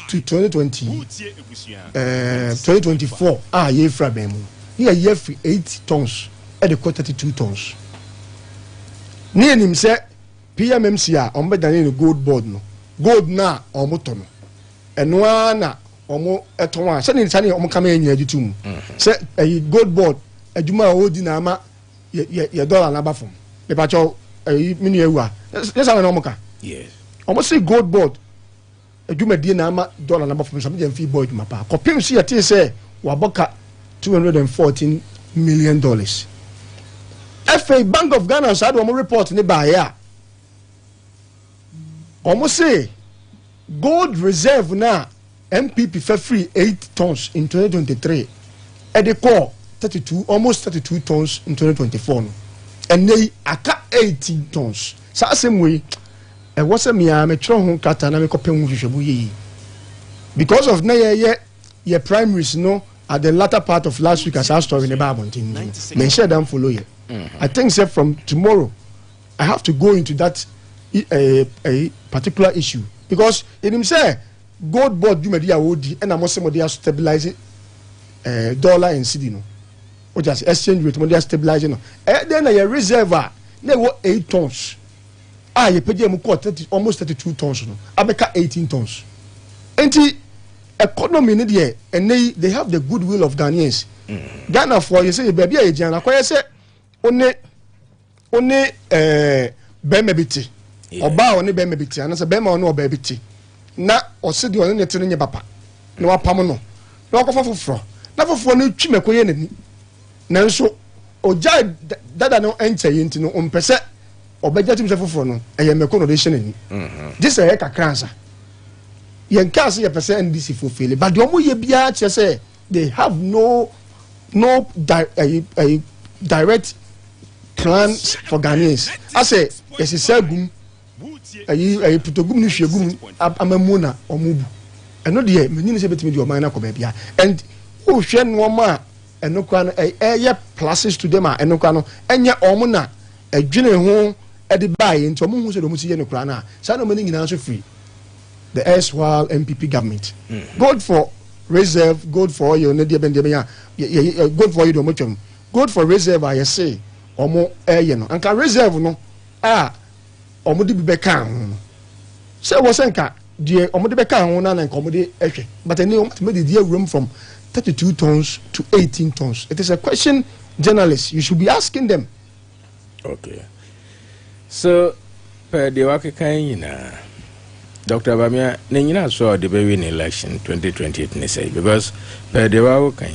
to 2024 ye fra bemu ye free 8 tons e de 32 tons ni enim say PMMC a ombe dane gold board no gold na omoto no eno na omo eton a se ni sane omo kama enya agitum se gold board adwuma odi na ama ye dollar na bafom be pa cho mini ewu a yes I know ka yes omo say gold board adwuma die na ama dollar na bafom so me fi board ma pa kopim si yete se waboka $214 million FA Bank of Ghana said omo report ni ba ya almost say gold reserve now MPP for free 8 tons in 2023 and they call 32 almost 32 tons in 2024 no. And they aka 18 tons so same way e was me me tro ho kata na me kopem hwehwebu yi because of na ye primaries no at the latter part of last week as I story in the Bible men share them follow you. I think say from tomorrow I have to go into that a particular issue because in him say gold board you media odi and am say mo dey stabilize dollar and cedi no o just exchange rate mo dey stabilize no then na your reserve na wo 8 tons you pay mu almost 32 tons no abeka 18 tons enti economy ni dey and they have the goodwill of Ghanaians Ghana for you say baby e jiana kwa say one bemebiti oba oni bemebiti anase bema oni obebiti na osidi oni ne tinu nye papa na wapam no na okofa foforo na foforo no twi mekoye nani na nso oja dada no enche yenti no ompese obeja tim se foforo no eye meko no de hye nani this e kakransa yen case ye pese NDC fofele but the omo ye bia che say they have no direct plans for Ghanaians. I say, yes, it's a gum. I put a gum ni shegum. Amamuna or mubu. And no dear, many say between your minor cobebia. And oh, shen wama and no can a pluses to them and no cano and ya omuna a junior home at the buy into a moon who's a domicilian crana. Sano meaning in answer free. The erstwhile MPP government. Good for reserve, good for your Nadia Bendemia, good for you, Domochum. Good for reserve, I say. Omo no anka reserve no omo de beka ho se wo senka de omo de beka ho na nka omo de ehwe but any omo de dey room from 32 tons to 18 tons. It is a question journalists you should be asking them. Okay, so per the work kan Dr. Bamia ne nyina so de be win election 2028 ne say because per the work kan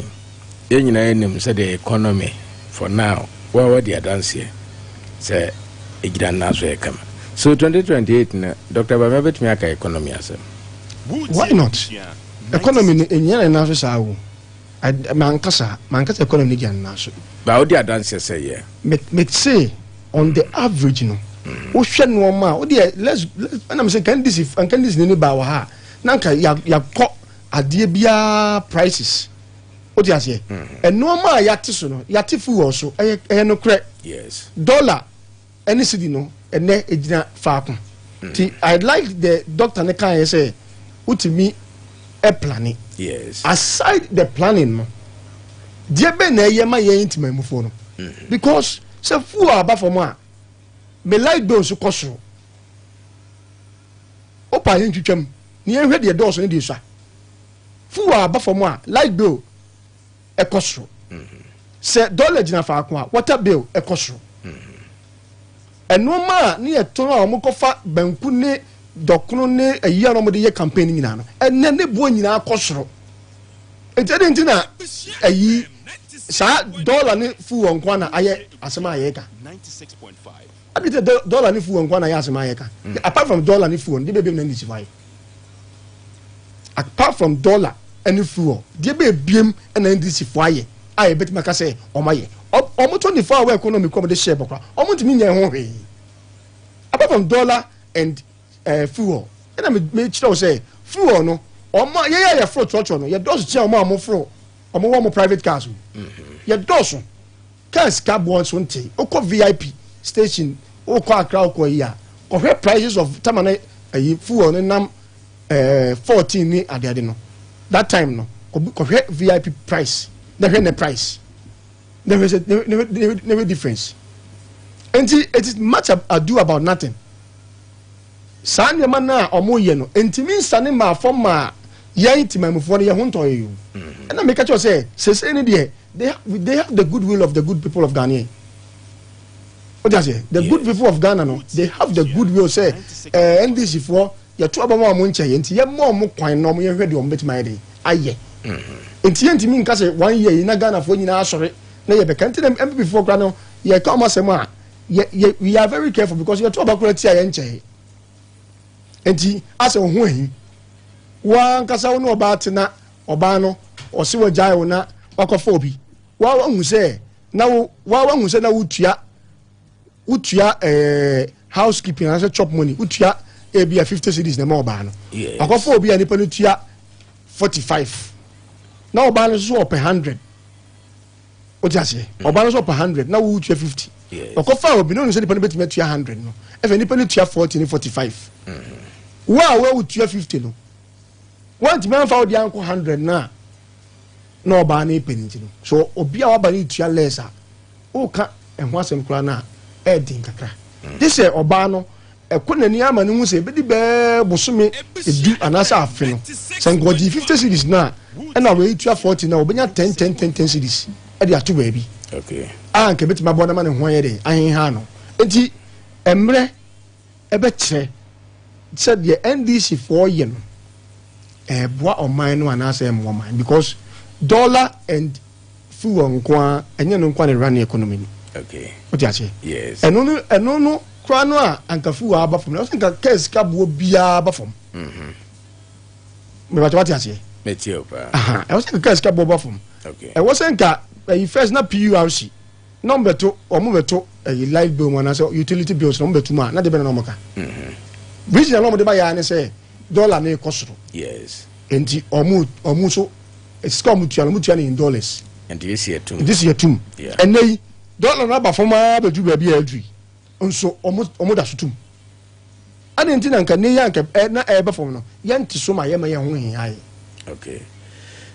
ye nyina enim say the economy for now what they are dance here say egidan na so ekam so 2028 na Dr. Bamia betimi aka economy asem why not economy ni enyana na so sawo mankasa economy ni na so ba what they are dance say yeah me say on the average no wo hwe no ma wo dey let's and am say can this ni ba wa ha nanka ya ko ade bia prices what you say and no ma yati so no yati fu also e no kre yes dollar any cedi no ene ejina faako ti I'd like the doctor ne kan say utimi e planning yes aside the planning no die be na ye ma ye intima mu fo no because say fu aba for mo a me like don so koso opa ye ntwetwam ni ehwe de do so ne de so fu aba for mo a like bill ekosro se dollar jina faako a water bill ekosro enoma ni eton a omo kofa banku ne dɔkono ne ayi a ɔmo de yɛ campaign nyinaa no ɛnɛ ne buo nyinaa kɔ soro nti na ayi saa dollar ne fuel nkwa na ayɛ asɛm a yɛka 96.5 abite dollar ne fuel nkwa na ayɛ asɛm a yɛka apart from dollar ne fuel de bebiem na ndisi fai apart from dollar and fuel de bebiem na ndisi fai ayɛ betima ka sɛ ɔmo ayɛ ɔmo 24 hour economy come de share bokra ɔmo ntimi nya ho hwee apart from dollar and fuel na me kyerɛ sɛ fuel no ɔmo yɛ fro trɔtrɔ no yɛ dɔs kyɛ ɔmo amofro ɔmo wɔ mo private cars yɛ dɔs cars cab ones nte okɔ VIP station okɔ Accra okɔ yi a ɔhwɛ prices of tamana fuel no nam 14 ni ade no that time no ɔhwɛ VIP price na hwɛ ne price there is never difference and it is much ado about nothing saa nneɛma na ɔmo yɛ no ntimi nsane ma fɔm ma yɛn timamufoɔ no yɛ ho ntɔyɛ yi ɛna meka kyerɛ sɛ sese ne deɛ they have the goodwill of the good people of Ghana what does it the good people of Ghana no they have the goodwill say NDC foɔ yɛto aba ma ɔmo nkyɛn nti yɛ ma ɔmo kwan na ɔmo yɛ hwɛ deɛ ɔmo betuma yɛ de ayɛ nti yɛn ntimi nka sɛ 1 year yi na Ghana foɔ nyinaa asɔre na yɛ bɛka nti na MPP foɔ kora no yɛ ka ɔmo asɛm a we are very careful because yɛto aba kora ti a yɛ nkyɛn enti asɛ ho ahi wa nkasa wo no oba tena oba no ɔse wa gyae wo na wakɔfa obi wa hu sɛ na wo hu sɛ na wotua housekeeping and chop money wotua ebia 50 cedis na ma oba no akɔfa obi a nipa no tua 45 na oba no so ɔpɛ 100 otiase oba no so ɔpɛ 100 na wo tua 50 akɔfa obi no sɛ nipa no betumi tua 100 no efe nipa no tua 40 ne 45 wa wo tua 50 no want man for the uncle 100 na oba na epeni no so obi a waba ni tua less a o ka ehho asem kura na e din kakra this say oba no ekonani ama ne hu se be di be bosome edu anasa afe no say ngodi 50 cedis na e na we tua 40 na obenya 10 cedis e dey ato baabi okay ah nke betima bo na ma ne ho ye dey ahen ha no enti emre ebe kire said the NDC for ye no boa oman no anase mo man because dollar and fuel nkwa enye no nkwa ne run the economy okay what you say yes eno no kra no a anka fuel aba from na nka case ka bo bia aba from me what you say me tie pa aha e was nka case ka bo aba from okay e was nka first na PURC number 2 omo beto live bill mo na say utility bills number 2 ma na de be na mo ka bridge na no mo de ba ya ne say dollar na ekosoro yes enti omu so esika omu tua in dollars and this year too yeah and nay dollar na ba forma ba ju ba bia adui nso omu da so tum ade enti na nka ne ya nka na e ba form no ya nti so ma ye ma ye ho hin ai okay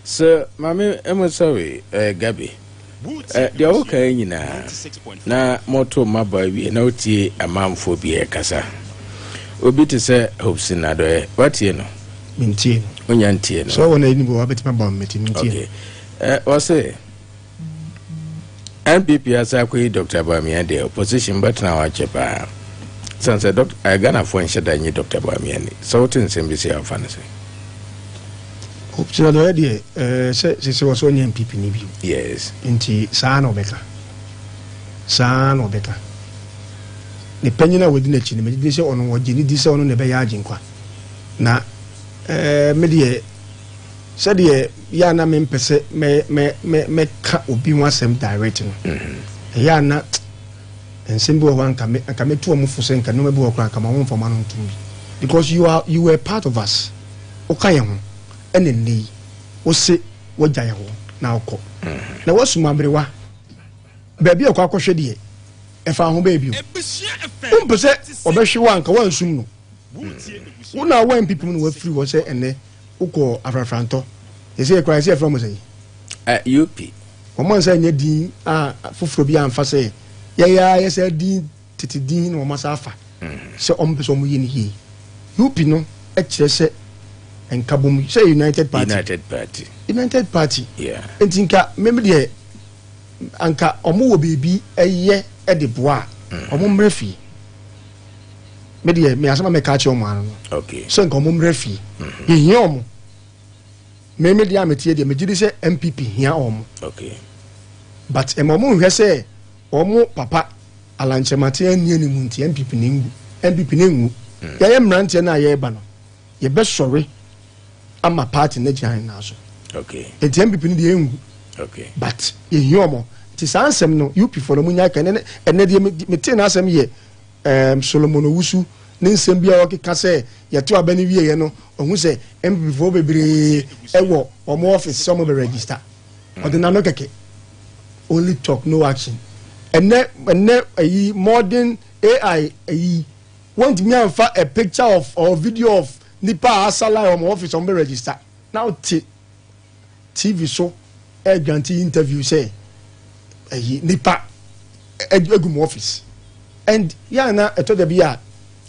so mame sorry Gabi dia wo ka nyina na moto maba wi na otie amamfo bi e kasa obi te se hopes na do watie no mintie onya ntie no so wona ni bo abetima ba meti mintie wase MPP asa ko Dr. Bamia de opposition but na wa chepa sanse Dr. Ghana fo nhyeda nyi Dr. Bamia ni so wotin sembi se afa ne se hopes na do de se was onya MPP ni bi yes nti saa na obeka ne panyina wodi na chi ne me se ono wo geni di se ono ne be ya aginkwa na media said ye ya na me mpese me ka obi wasem direct no ya na ensemble of one ka me to omo fose nka no me bi okran ka ma won foma no ntum because you were part of us okaye ho eneni wo se wo jaye ho na okọ na wasuma brewa ba bi okọ akohwe de e fa ho ba bi o mpese obehwe wa nka wansum no una when people no free was say ene uko afrafranto you say cry say from say UP omo say nya din fufuro bi amfa say ya say din titi din no ma safa say ompeso mo yini hi UP no e kire say enkabom say United Party yeah entinka meme de anka omo wo bebi eye e de boa omo mrefi me asama me catch on man. Okay. So nko mum refi. Ye hia omo. Me dia metie dia me gidi say MPP hia omo. Okay. But emomu hwe say omo papa alanchemate anie ni munti MPP ni ngu. Ya ye mrante na ye ba no. Ye be sorry ama party na jan na so. Okay. Enti MPP ni de ngu. Okay. But ye hia omo. Ti sansem no UP for mu nya kan ene de me na asem ye Solomon Owusu ne nsem bia okeka se ye to abani wie ye no ohun se MPP fo bebre ewo omo office some be register odina no keke only talk no action ene ayi modern AI ayi want me anfa a picture of or video of nipa asala omo office omo be register now TV so e grantee interview say ayi nipa egum office and na eto de bia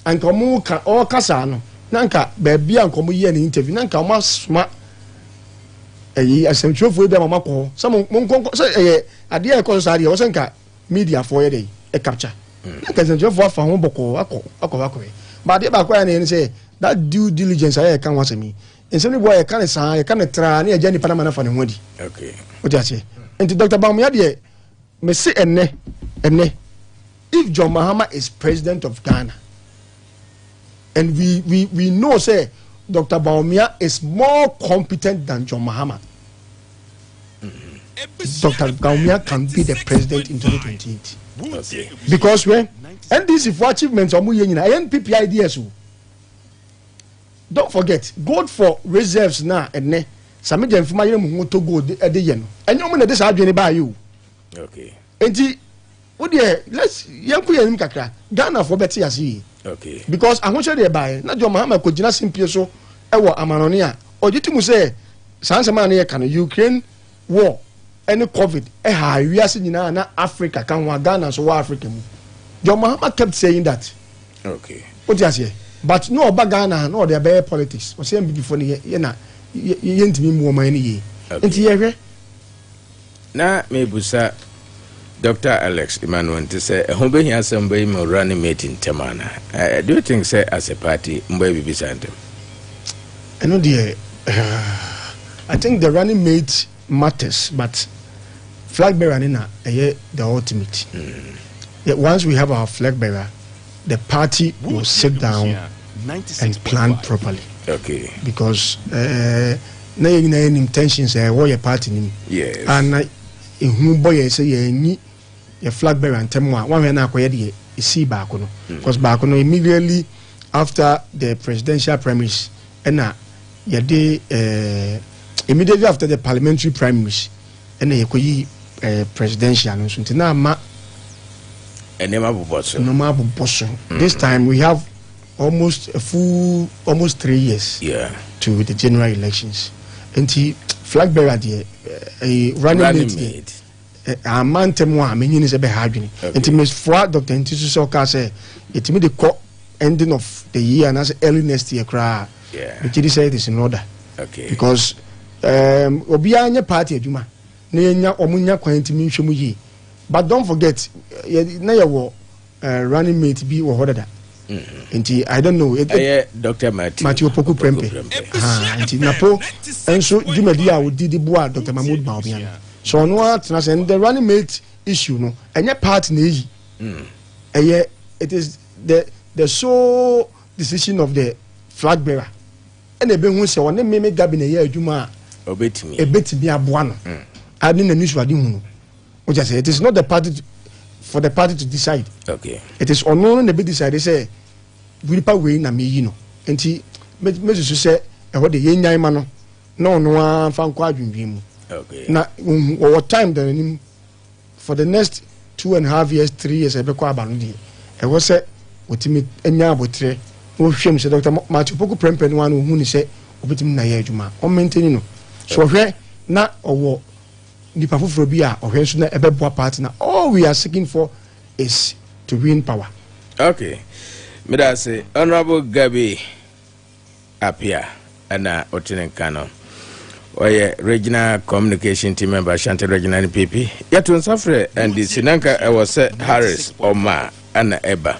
anka mu ka o kasa no nanka ba bia anka mu ye ni interview nanka mu asma asemchofo bia mama ko some monkonko say ade e ko so ade o senka media for ye dey e capture nanka asemchofo afa ho boko akọ but ade ba kwa na ni say that due diligence aye kan wasemi ensemi boy e kan sa e kan tra na e jani panama na fa ne hodi okay o ti ache enti Dr. Bawumia de me say enne if John Mahama is president of Ghana, and we know say Dr. Bawumia is more competent than John Mahama, Dr. Bawumia can be the president in 2028. Okay. Because when NDC for achievements or NPP ideas, don't forget gold for reserves now and ne. Some them from my to gold at the yen. And you mean this argument by you. Okay. And what dear, let's young Kuya Kakra, Ghana for better as he. Okay. Because I want you to buy, not John Mahama could just simply so, Amanonia, or you to say, Sansamania can Ukraine war, any COVID, we are seeing now Africa, can Ghana, so African. John Mahama kept saying that. Okay. What you say? But no, about Ghana, no, they're bare politics. Or saying before the you ain't me more money. Okay. Na mebusa Dr. Alex Emmanuel to say, Hombe here somebody more running mate in Temana. Do you think, say, as a party, Mbaby beside them? I know, dear, I think the running mate matters, but flag bearer the ultimate. Yet once we have our flag bearer, the party will sit down and plan properly. Okay. Because na intentions what your party yes. And who boy say your flag bearer and temwa one na akoye de see back no because back no immediately after the presidential primaries and immediately after the parliamentary primaries and yekoyi presidential no so na ma this time we have almost 3 years to the general elections. And flag bearer a running mate a man temwa meaning is a be hardwini. And Miss Fwa Dr. Ntisu Soka say it me the ending of the year and as early next year cry. Which he said is in order. Okay. Because obianya party aduma na yenya omunya kwantimi nhwemu yi. But don't forget na yawo running mate bi wo hodada. I don't know. Dr. Matthew Poku Prempe. Anti Napo and so Jumedia would did the boy Dr. Mahmoud Bawumia. So no and the running mate issue no and your part neji. It is the sole decision of the flag bearer. And they been say one me gab in a year juma a bit me abuano. I didn't the news for which I say it is not the party for the party to decide. Okay. It is unknown the big decide. They say we pa way na me you know. Enti me say e ho de yenyan ma no no fan kwa adwendwen mu. Okay. Na over time then for the next 2.5 years 3 years e be kwa aba no die. E wo say otimi enya abotre wo hwem say Dr. Matthew Poku Prempe no anu hu ni say obetimi na ye adwuma. O maintain no. So hwe na owo nipa foforo bi a ohwe so na ebeboa party na all we are seeking for is to win power. Okay. Me da say Honorable Gabi Apia ana Otinen Kano. Oye regional communication team member Shanti regional PP. Yatu nsafre and the Sinanka was Harris Oma ana Eba.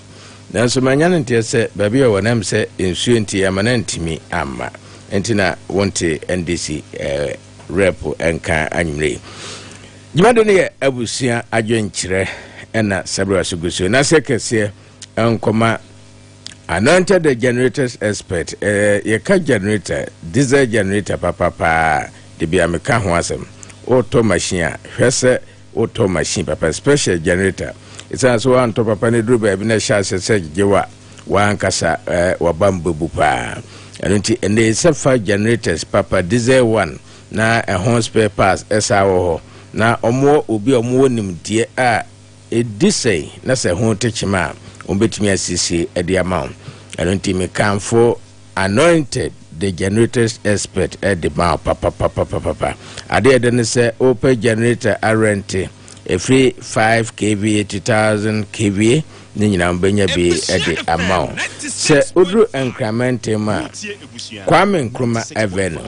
nanso manya no ntia sɛ baabi a wɔnam sɛ nsuo nti amana ntimi amma enti na wonte NDC rep enka anyimre jimade ne yɛ abusua adwenkyerɛ ɛna sabra sugusu na sɛ kɛseɛ nkɔma anointed the generators expert yɛka generator diesel generator papa de bia meka ho asɛm auto machine a hwɛ sɛ auto machine papa special generator it's so one to papa ne duru baabi na hyɛ asɛ sɛ gyewa wankasa wabambabu paa ɛno nti ɛne sɛfa generators papa diesel one na ɛho spare parts ɛsa wɔ hɔ na ɔmo obi ɔmo nimdeɛ a edisei na sɛ ho techima ombetumi asisi ɛde amount ɛno nti me kanfo anointed the generators expert ɛde ma papa ade ɛde ne sɛ open generator arrente every 5 kVA 2000 kVA ne nyina mbenya bi ɛde amount sɛ odru increment ma Kwame Nkrumah Avenue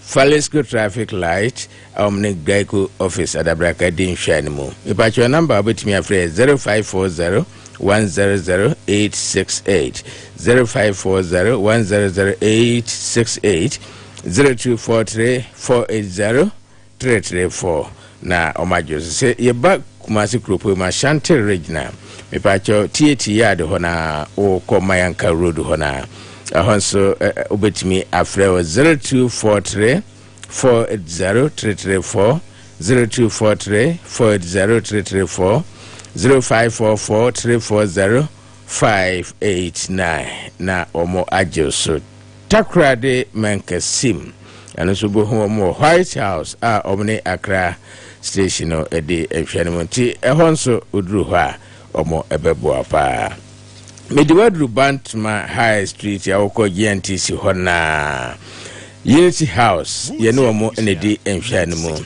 Falisco traffic light omni Geico office adabraka din hwanemu ipacho number obetimi afre 0540 100868 0540 100868 0243 480 334 na omajo se yeba kumasi kropo ma Shanti Regina mipacho TT yard hona o komayanka road hona ahonso obetimi afre 0243 480 334 0243 480 334 0544 340 589 na omo ajoso takrade menkasim and so bo homo White House omni Accra station no ede ehwanemonti ehonso oduru ho a omo ebebo apa mediwadru Bantama High Street ya woko GNTC hona Unity House yene omo enedi ehwanemu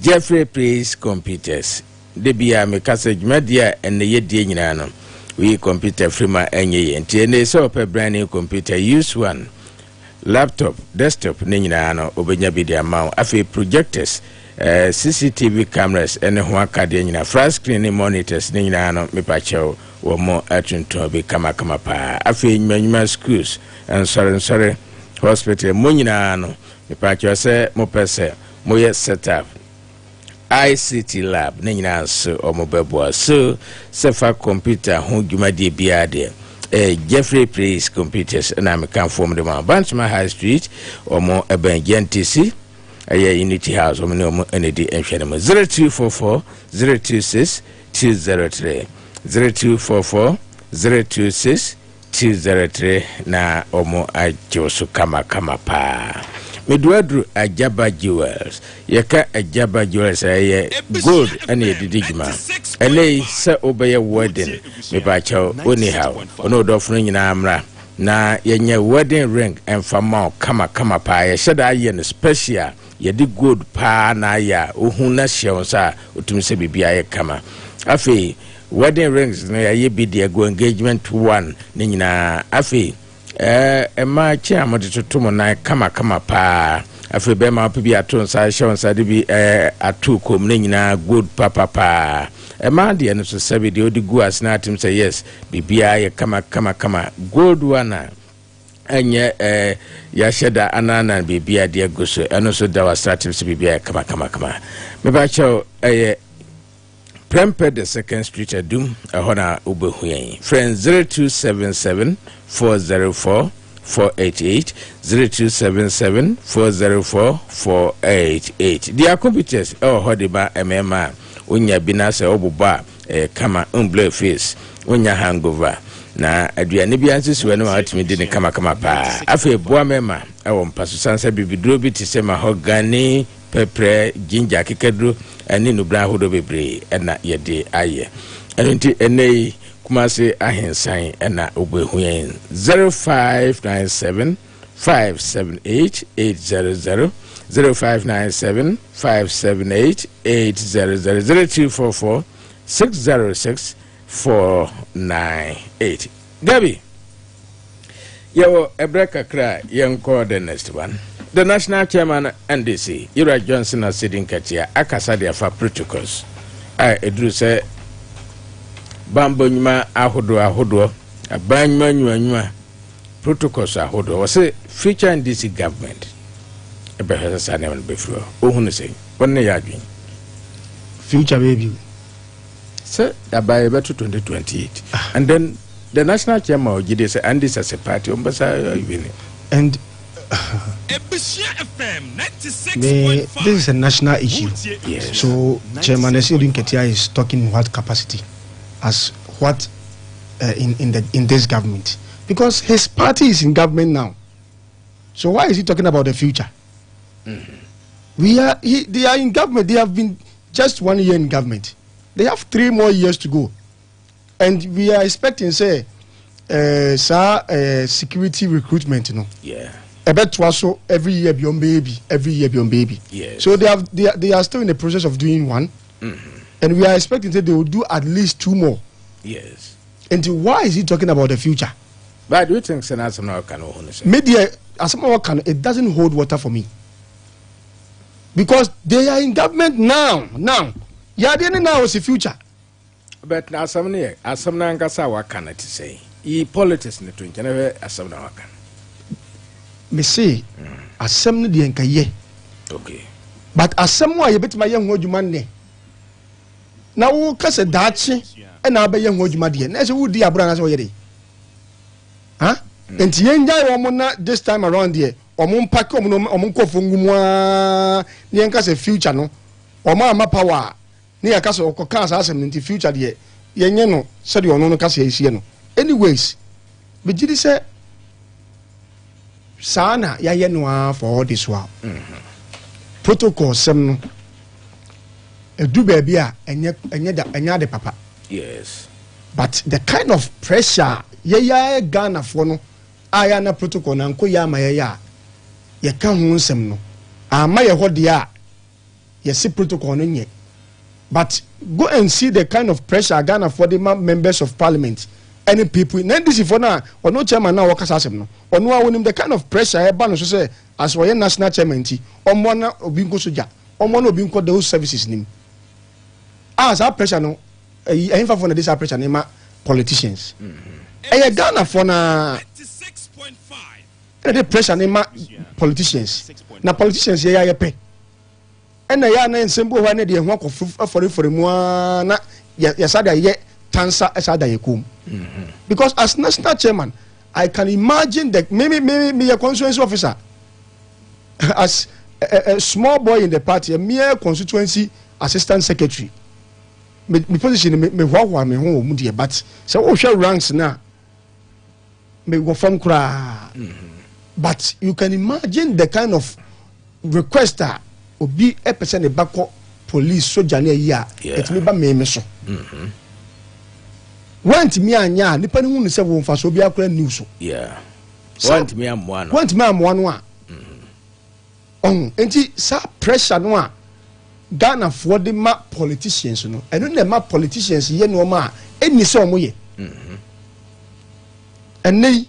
Jeffrey Praise Computers debia me kasa dwumadia enne yedie nyina no we computer frima enye enti ene so pe brand new computer use one laptop desktop ne nyina no obenya bi dia ma afi projectors CCTV cameras ene ho akade nyina flat screen ne monitors ne nyina no mepachew wo mo atunto bi kama pa afi nyuma schools and sorry hospital mo nyina no mepachew se mo pese mo ye setup ICT lab ne nyina so omobebo so sefa computer ho dwumadie biade Jeffrey Praise Computers na me kan form de ma Bantama High Street omo GNTC Unity House omo ne omo enedi enhwenemo 0244 026 203 0244 026 203 na omo ajoso kama pa Medwadru Ajaba Jewels yeka Ajaba Jewels gold ane didigima ene se obeye wedding me bacha oni how ono dofno nyina amra na yenye wedding ring enfama kama pa ye sheda ye no special ye di gold pa na ya ohun na hyeonsa otumse bibia ye kama afi wedding rings na ye bi de go engagement 1 ne nyina afi ma chi amode totomo na kama pa afi be ma bi aton sa hyeonsa de bi atu kom ne nyina gold pa ma de no so sabi de odi gu as na atim say yes bibia ye kama gold one enye ya sheda anana bibia de guso eno so da was strategy so bibia kama me ba chew Prempeh the second street adum hona obehuyen friend 0277 404 488 0277 404 488 dia computers hodiba MMA onya binase obuba kama blue face onya hangover na aduane bi ansesuwe no atimi di ne kama pa afi boa mema ewo mpaso sansa bibiduro bi ti se mahogany pepre ginger kekaduro ani no bra hodo bebre na yede aye enti enei kumase ahensan na obehuyen 0597 578 800 0597 578 800 0244 606 498 Gabi Yo ebreka kra yenko the next one the national chairman NDC Ira Johnson Asidin Katia akasa dia fa protocols edru se bambonyuma ahodo abanyuma nyuma protocols ahodo was future in this government ebe hasa na befro ohunu say wonne ya adwen future baby so about 2028 and then the national chairman Ojide say and this as a party and this is a national issue. Yes. So Chairman Esirin Ketia is talking in what capacity, as what in this government, because his party is in government now. So why is he talking about the future? They are in government. They have been just 1 year in government. They have 3 more years to go, and we are expecting security recruitment. Yeah. So every year beyond baby. Yes. So they are still in the process of doing one, and we are expecting that they will do at least 2 more. Yes. And why is he talking about the future? But do you think Senator can Media it doesn't hold water for me, because they are in government now. Yeah, they now is the future. But now some Nankasa wakan to say politics in the twin as wakan. Me say asem de enka ye. Okay. But asem wa ye betima ye ho adwuma ne. Na wo kase daachi e na ba ye ho adwuma de. Na se wo di abura na se wo ye de. Huh? Enti yenja wo mo na this time around there. Omo pack omo nkofo ngumu a ne enka se future no. Omo ama power. Ne ya kase okoka asem nti future de ye nye no se de ono no kase esie no. Anyways, be gidi se Sana ya yenwa for all this while. Protocol sem no. Edu baby a enya de papa. Yes. But the kind of pressure ya Ghana for no aya na protocol na nko ya ma ya ka ho nsem no. Ama ye ho de a ye see protocol no nye. But go and see the kind of pressure Ghana for the members of parliament. Any people na this for now or no chairman now work asem no or no one the kind of pressure e ba no so say as we national chairman ti omo na obi nko soja omo na obi nko those services nim as that pressure no e for this pressure na politicians Ghana for na 96.5 the pressure na politicians na politicians ya pe na ya na nsembo ho na de ho akofo for mu na ya sada ye tansa esada yekum. Because as national chairman, I can imagine that maybe a constituency officer, as a small boy in the party, a mere constituency assistant secretary. Me position me home but so we shall ranks now. Me go from kra. But you can imagine the kind of requester will be a person a back police soldier near ya. It may be me so. Want me anya nipa ni hunu se wo mfa so bia kra news. Yeah. Want me am one. Enti sa pressure no a Ghana for the map politicians no. Eno na map politicians ye no ma eni se omo ye. Ennei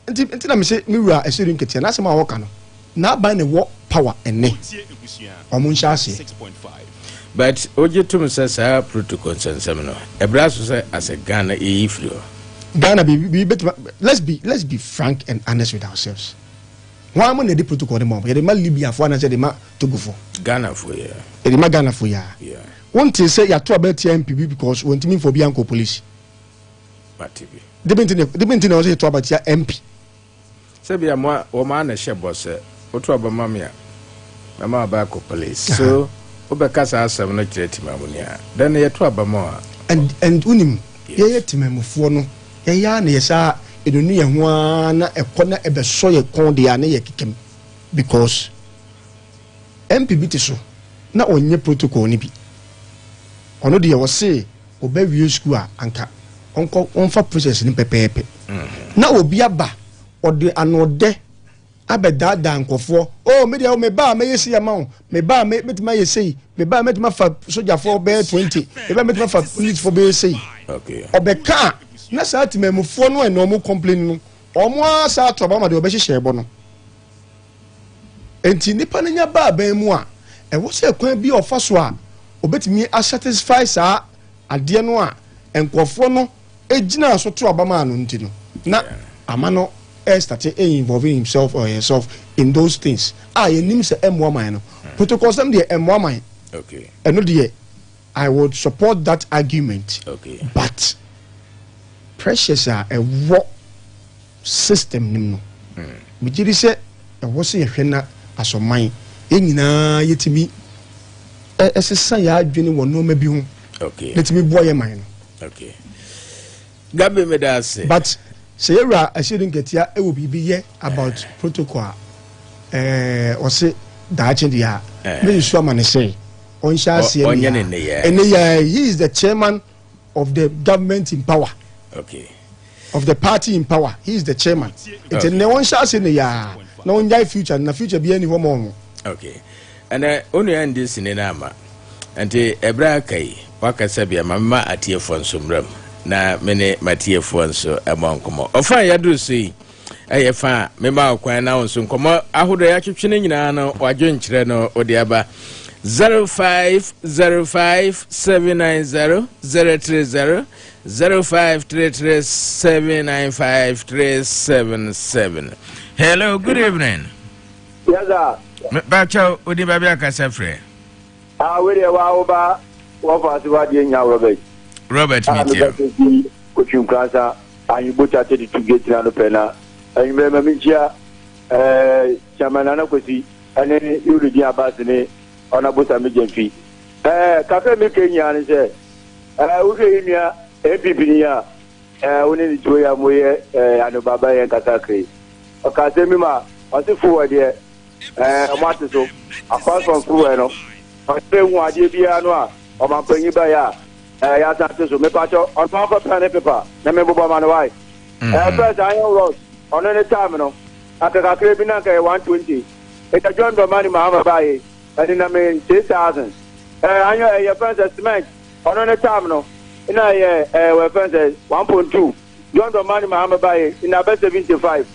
enti na me se me wura Esirin Ketia na se ma woka no. Na ba ne wo power enne. Omo ncha ase. But Ojetum says protocol sensem Ebraso say as a Ghana flow. Ghana let's be frank and honest with ourselves. Why am I the protocol mom? You ma Libya for and say ma Togo for. Ghana for ya. You ma Ghana for ya. Yeah. One thing say you to about MPB because want me for Bianco police. But TV. Depending on say to about your MP. Say be mo o ma na she boss o to about mamia. Mama ba ko police. So obekasa asem no kireti mamunia then ye to abamo and unim ye timemfo no ye ya na ye sa edonu ye ho na ekona ebeso ye kon de ya na ye kikem because MPB ti so na onye protocol ni bi ono de ye wo se obawie school a anka onfa process ni pepepe na obi aba ode anode abeda dankofo me dia me ba me yesi amount me ba me metima yesi me ba metima fa soldier for be 20 me ba metima fa police for be yesi okay obeka na sa timemfo no eno mo complain no omo asa toba ma de obehye ebo no enti nipa nya ba ban mu a e wo se kwan bi ofa so a obetimi a satisfy sa ade no a Enkofo no ejina so to abama no nti no na amano started involving himself or herself in those things. You name say M1 no protocol some the M1. Okay. And no the I would support that argument. Okay. But pressures are a raw system no. Me jiri say e wo se yehwe na asoman enyina yetimi esesa ya adwene wo no ma bi ho. Okay. Letimi boye man no. Okay. Gabe me da say. But say you are assuring ketia e wo bibi ye about protocol or say that in the me sure man say on shall see he is the chairman of the government in power. Okay. Of the party in power. He is the chairman. It's a no one shall see the no one die future and the future be any woman. Okay. And only end this in Nama. And the Ebra Kai, Wakasabia, Mamma at your phone some na mene matie fo so amon komo ofa ya do sei fa me ma kwan na so komo ahodo ya twetwe nyina no wadwenkyere no odi aba 0505790030 0533795377. Hello, good evening. Yes sir. Bacho odi ba bia kasafre. We dey wa oba wo fa si wa die nya Robert Media. Coaching class, and you both to get to Pena. And you remember me, Chamanana Kosi, and then you read Abasine on a boat and fee. Cafe Mikania and say, Uria, Epipinia, only the Joya Moye, and Baba and Kasakri. A Casemima, what's the forward here? What is so? Apart from Fueno, I say one idea piano, or my penny by ya so me pacho on top of pen paper na me bobo man why first iron rods on any time no akaka krebi na ka 120 it a join the money ma buy and na me 6000 iron your first estimate on any time no ina we first 1.2 join the money ma buy in about 75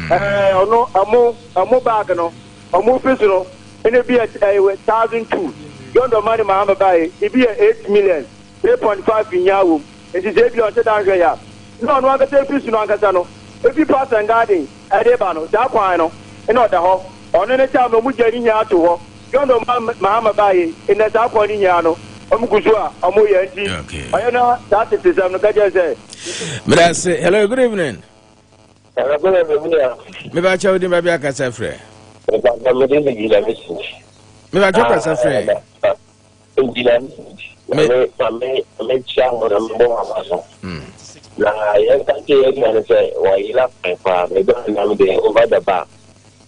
no amu bag no amu fish no ina be 1002 join the money ma buy it be 8 million 3.5 in Yahoo. It is a beyond Tangaya. No one can take peace in Ancasano. If you pass and guarding, a debano, Zapano, and not the hall, on any time of Mujarinia to walk, John Mahama Baye in the Zaponiano, Omuguzua, Omoya. Okay. I know that it is a Gaja. But I say, hello, good evening. Maybe I told him maybe I can say free. Maybe I can say free. Me na ya take ya say why la pa me don't know the over the bar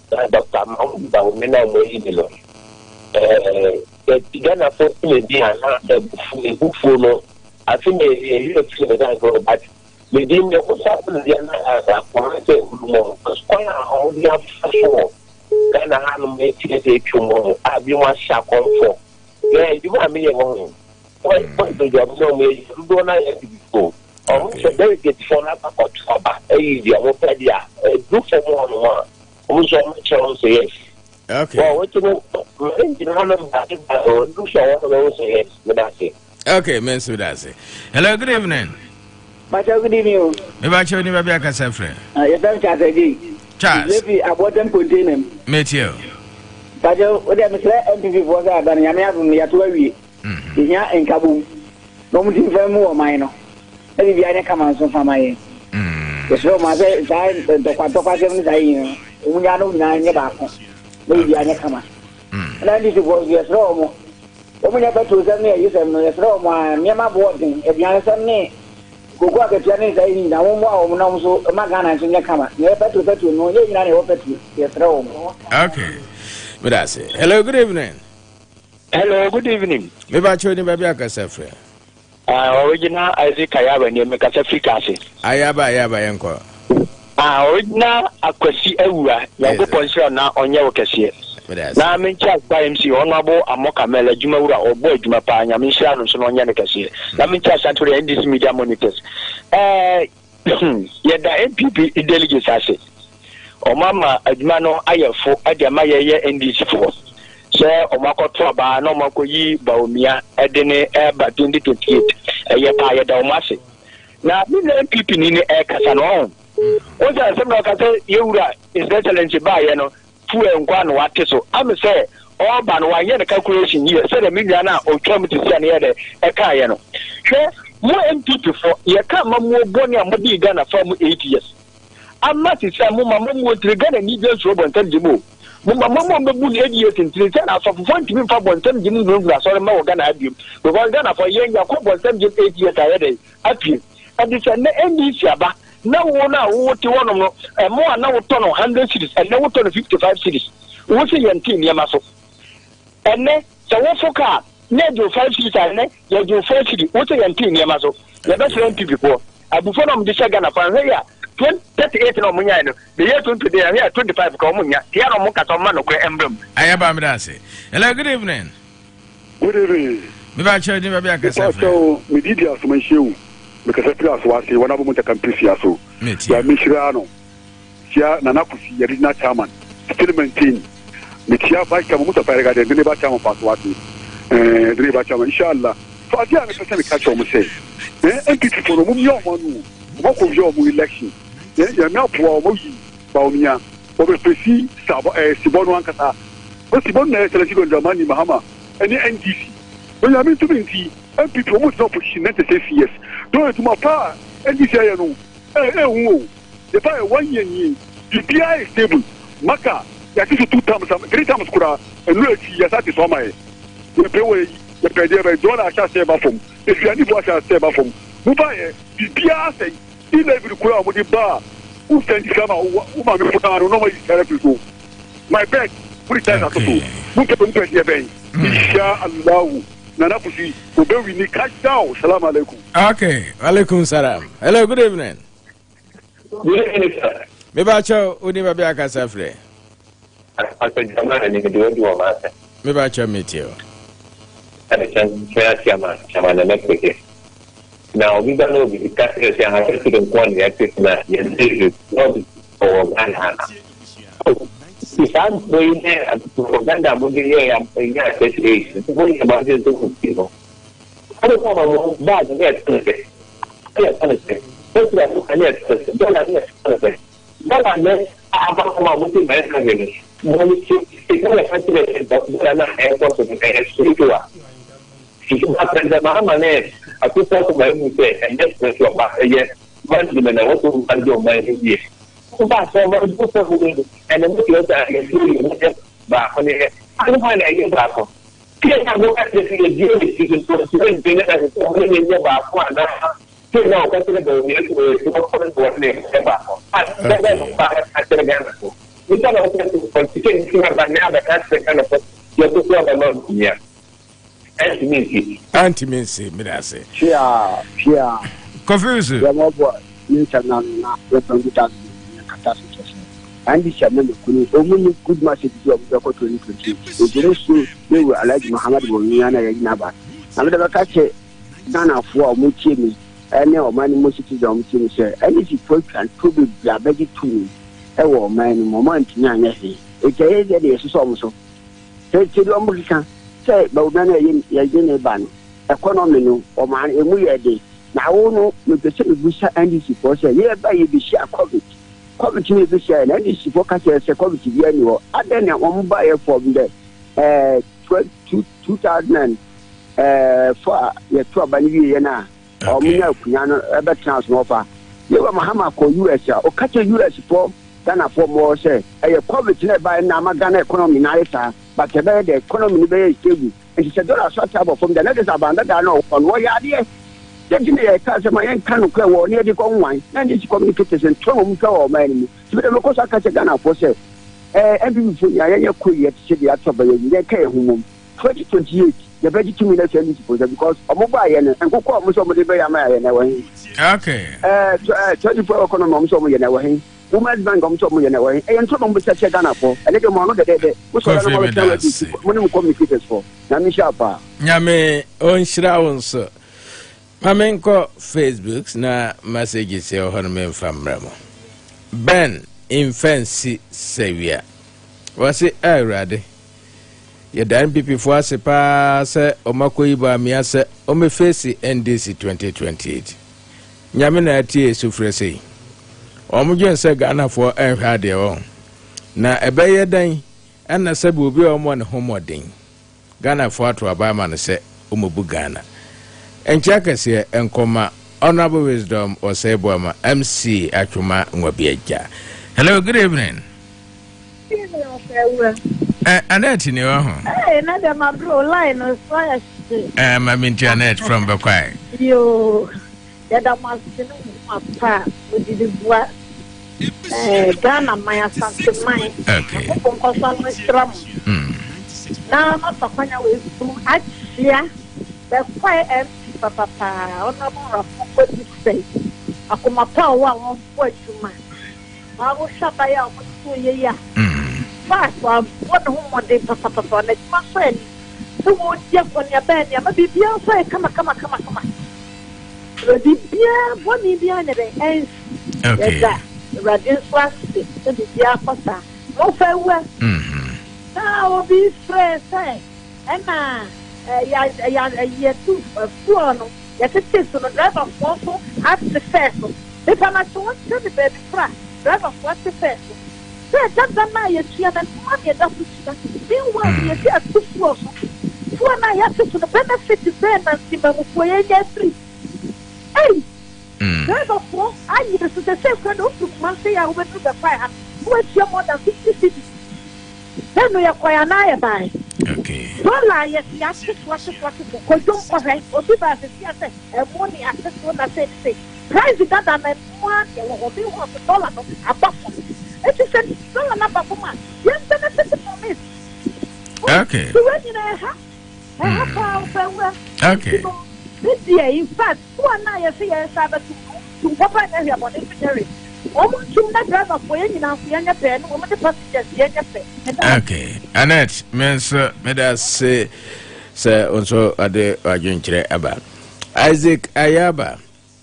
Dr. Mahmoud ba me na mo idilo Ghana for me dia na bufu no afi me you feel that go but me dey me ko sa dia na ko se mo ko na all dia fashion Ghana ha no me tie te twumo abi wa sha comfort yeah you want me won what the job no me do na e before so they get for na pa to ba e dia mo pe dia do for mo no mo so mo chon say yes okay well what you know you know na ba do so what say yes me that say okay men so that say hello good evening Good evening. Me ba choni ba bia kasa frɛ You don't chat again. Charles Maybe about them contain him. Metio Bajo o dem say MPP for that dan ya me adum ya to awie iya en kabum no mu tin fam wo man no e bi ane kama so fama ye so ma say sai to kwa sem sai mu nya no nya nye ba ko no bi ane kama na ndi to go yes ro mo o mu nya ba to sem ne yi sem no yes ro mo me ma bo din e bi ane sem ne gogo akatia ne sai ni na wo mo a wo na mo so ma ga na so nya kama ne ba to no ye nyina ne wo petu yes ro mo okay but I say hello good evening. Hello, good evening. Me ba choni ba bia kasa frɛ Original Isaac Ayaba ne me kasa fikase. Ayaba yenko. Original Akwasi Awuah yango ponse na onye wo kese. Na me ncha gba MC honorable Amoka Mele Jumawura obo adwuma pa nya me nhyira no so no onye ne kese. Na me ncha santori NDC media monitors. Yeda MPP delegates ase. O mama adwuma no ayefo ade ma ye NDC fo. sɛ ɔmakɔto aba na ɔmakɔyi Bawumia ɛde ne ɛba 2028 ɛyɛ paa yɛda ɔmo ase na me na MPP ni ne ɛkasa no ɔho wosɛ sɛm na ɔkasa yɛwura His Excellency baayɛ no fu nkwa no wate so ame sɛ ɔba no wanyɛ ne calculation yie sɛdeɛ me nua no a ɔtwa mu te sia ne yɛ dɛ ɛkaayɛ no hwɛ mo MPP fo yɛka ma mo bɔne a mode Ghana fa mu 8 years ama te sɛ mo ma mo tiri Ghana ni bia nsuo bɔntam gye mo mo mbebu ne 8 years ntiri sɛ na asɔfofo ntimi fa bɔntam gye mu nwura asɔre ma wɔ Ghana abiem because Ghana fo yɛn ya kɔ bɔntam gye 8 years ayɛ dɛ apie ade sɛ ne NDC aba na wo na wo te wonom no mo a na wo tɔ no 100 cities ɛnɛ wo tɔ no 55 cities wo se yɛn ti nneɛma so ɛnɛ sɛ wo fo ka na do 5 cities ɛnɛ yɛ do 4 cities wo se yɛn ti nneɛma so yɛ bɛ sɛ MPP ko abufo na mo de hyɛ Ghana fa hɛ ya 38 na mo nya no the year 20 dey here 25 ka mo nya tia na mo ka so ma no kɔ embrem ayaba me dase hello good evening me ba chọ ni ba bi akasa fẹ so me didi asoma hyewu me kasa pira so ase wana bo mo taka mpisia so ya me shira no tia na nakusi ya regional chairman still maintain me tia ba ka mo ta fare ga de ne ba chairman pa so ase de ba chairman inshallah so adia me pese me ka cho mo say NPP for mo yo mo no mo ko yo mo election ya me apo mo yi Bawumia o be pesi sabo sibonu ankasa o sibonu na selection go Dramani Mahama any NDC when you mean to be MPP almost not pushing 96 years don't to my power NDC ya no the power 1 year the PI is stable maka ya see 2 times 3 times kura and no ya sati so mai we pay we ya pay there don't acha say ba from if you any boss say ba from mu ba ye the PI say ile bi kura mo di ba who send the kama who ma me put on no my therapy go my beg put it down to mu ke put it there insha Allah Nana Pusi, we need catch down. Salam alaikum. Okay, alaikum salam. Hello, good evening. Good evening, sir. Me ba cho uni ba bia kasa frɛ. Asa jama ni ke do ma sa. Me ba cho metio. Ana chan chama na mekeke. Now we don't know the category say ha ke to ko ni active na yende no o ana. Isan boy ne propaganda mo ge ya ya specialist ko ni ba je to ko ano ko mo ba de ne tse ya tse ko tra ko ani tse do la ne tse ba ne a ba ko mo ti ba ka ne mo ni ti ko la fa ti ne do la na e ko so ke e su to wa si ko ba prende ma ma ne a tu ko ba mu te e ne tse so ba ye ba ni me na wo to ba jo ba ni ba so ba ko so ko and then you are going back on it. I don't find a back on. Can't have no access to the deal decision for the student being as a woman in your back one. Now, that's the board name. I said again. We don't know what to say about now, but that's the kind of you have to feel alone here. Anti-Mincy, Midase. Yeah. Confused. And this chairman only good message to of the 2020. The they were like Muhammad Boniana Naba. I'm never catch it. Ghana for Muchimi, and now many messages on Muchimi, sir. And if you can probably beg it to me, a woman, moment, Nancy. It's a day, it's also. Say to the American, say, but when I ban, economy or man, a muy day. Now, no, with the same Bush and this for say, yeah, by you share COVID. COVID me this year, and this focus as a COVID year. I then one buyer from the 2004 year 12 year or me ever transfer. You were Mahama for US or catch a US for Ghana for more say a COVID led by Namagana economy nicer, but the economy very stable. And she said, "Don't shut up from the letters about that. I know on what idea." Taking a customer and can go near the wine, and it's communicators and Tom or many. So the locals are catching Ghana for say, every year, queer city at Toba, they came home 2028. The very 2 minutes because a mobile and go call somebody by a man. Okay. 24 economics over your way. Woman's bank on some way, and some of such a Ghana for, and little more the day, which one communicators for. Namisha. Yame on Shroud, sir. Mamenko Facebook na messages ya honorable famramo. Ben infancy severe. Wasi irade. ye dan pipi fo ase pa se omakoyi ba mia se o me face NDC 2028 nyame na atie sufre sei omugyen se Ghana fo enhwa de wo na ebeye dan ana se bi obi o mo ne homoden Ghana fo ato aba ma ne se omobu Ghana encha kase enkoma honorable wisdom or say boama MC Atwuma Nwabiaja. Hello, good evening. Annette ni wa ho. Na dem my bro line no fire. My Annette from Bakwai. Yo. Ya da masino apa we did bua. Ghana my asante mine. Okay. Ko ko so no stram. Na ma pakwanya we fu achia. Bakwai MC papa ona mo ko di say. Akoma pa wa won fo atuma. Ma wo shaba ya mo so ye ya. But what home day papa na my friend. So what you on your bed, ya maybe be outside. Come. The beer, one Indian and okay. Radiant plastic, the beer pasta. No farewell. Now be friends, and ya two fuano. Yet it is on the driver also at the first. If I'm not so to the baby fry, driver what's the first. That's a nice year that money doesn't meanwhile, you get two floors. For an I to the benefit is then and see my way get free. Hey, therefore, I need to the same kind of monthly I went to the fire. What's your more than 50 cities? Then we acquire an eye by. Okay. Well, I yes, what because don't correct or give us a money access what I said. Price that I'm at one, or be $1 above. It is a dollar number for man. Yes, benefit from it. Okay. So when you know, okay. This year, in fact, one night I see a Sabbath to Papa and area about it. Almost to that driver for any now, the younger pen, woman the passengers, the younger pen. Okay. Annette, made us say, sir, also at the Argentine about Isaac Ayaba,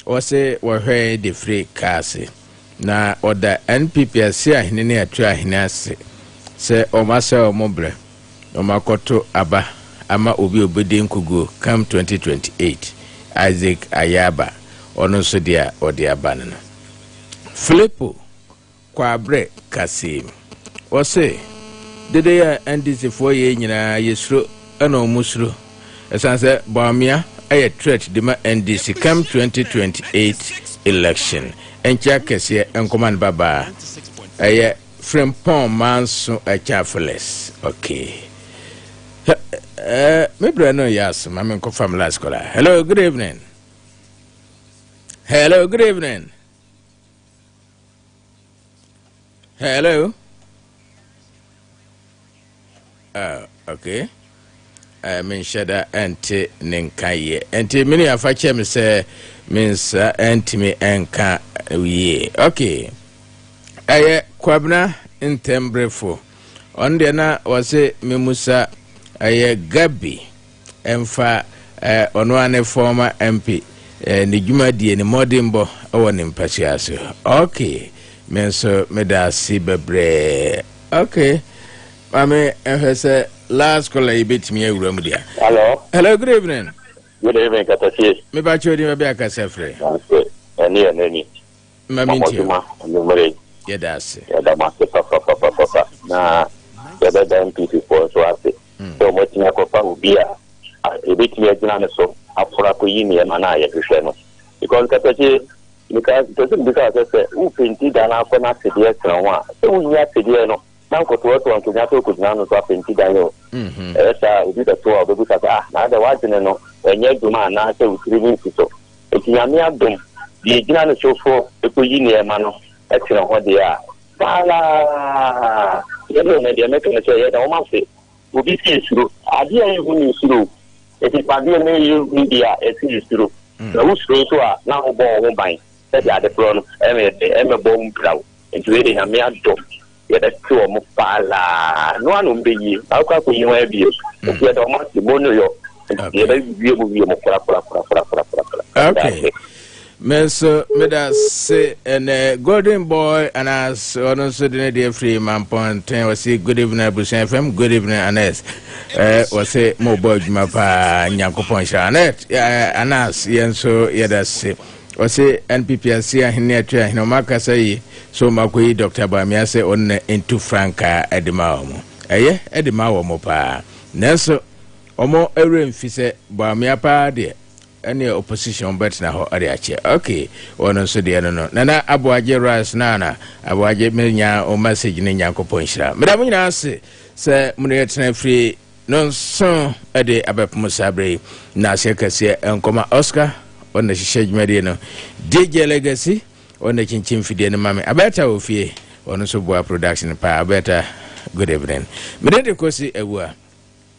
or say, were heard the free Cassie. Na oda NPPS ahine atwa ahine ase se omase omobre omakoto aba ama obi obedi nkugo come 2028 Isaac Ayaba ono so dia odi aba no Filippo kwabre kasim ose dede ya NDC fo ye nyina yesro ana omusro esanse bamia aye threat de ma NDC come 2028 election encha kese enkoman baba aye frempon manso achafeles okay me brano yes mama ko family school. Hello, good evening. Hello, okay. Men shada ante nenkaye ante mini afache me se mensa antimi enka wiye okay aye kwabna ntembrefo onde na wase memusa aye gabi emfa ono ane former MP ni dwumadie ni modimbo owo ni mpasiaso okay menso medasi bebre okay mame ehese last call I bet me a hello, good evening. Good evening, Katasi. Me ba chodi me be akase frɛ. Ani. Maminti. Yeah, that's it. Yeah, that must be papa. Na ya da MPP for so ase. So mo tinya ko pa ubia. E bit me agina so afura ko yini e mana ya hwehwe no. Because Katasi because say u penti da na ko na sedie kran wa. So u nya sedie no. Na ko to antonya to ko na no so penti da yo. Esa obi da to obi ka na da wajene no enye duma na se utiri ni fito. Etinyame adom di gina no so fo e ko yini e ma no e tira ho de a. Bala. Ye no na de me kan se ye da o ma se. Obi si suru. Ade ayi hu ni suru. Eti pade me yu media e si suru. Na wo suru so a na ho bo ho ban. Se de ade pro no e me bo mprawo. Enti we de na me adom. Ye da to mo pala. No anu mbe yi. Akwa ko yi ho e bi. Ye da o ma se mo no yo. Okay. Meso meda say and golden boy and as on so the dear free man point was say good evening Abusua FM, good evening Anes. Was say mo boy mapa Nyankopon Shanet Anas yenso yeda say was say NPPC ahine atwa hino maka say so makoyi Dr. Bamia say on into Franca edema mo edema wo mo pa nanso omo eremfi say Bamia pa de any opposition bet na ho ariache okay wono so de no nana aboaje ras nana aboaje menya o message ne Nyankopon hira medam nyina se mune yetena free non so ade abepum sabre na se kase enkoma Oscar on hihye dwumade no DJ Legacy on chinchin fidie no mame abeta ofie on so boa production pa abeta good evening medede kosi Awuah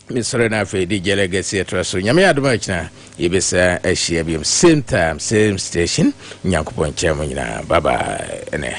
Mr. Nafe DJ Legacy Traso nyame adoma china yebesa ahia biom same time same station Nyankopon chama nyina bye bye ene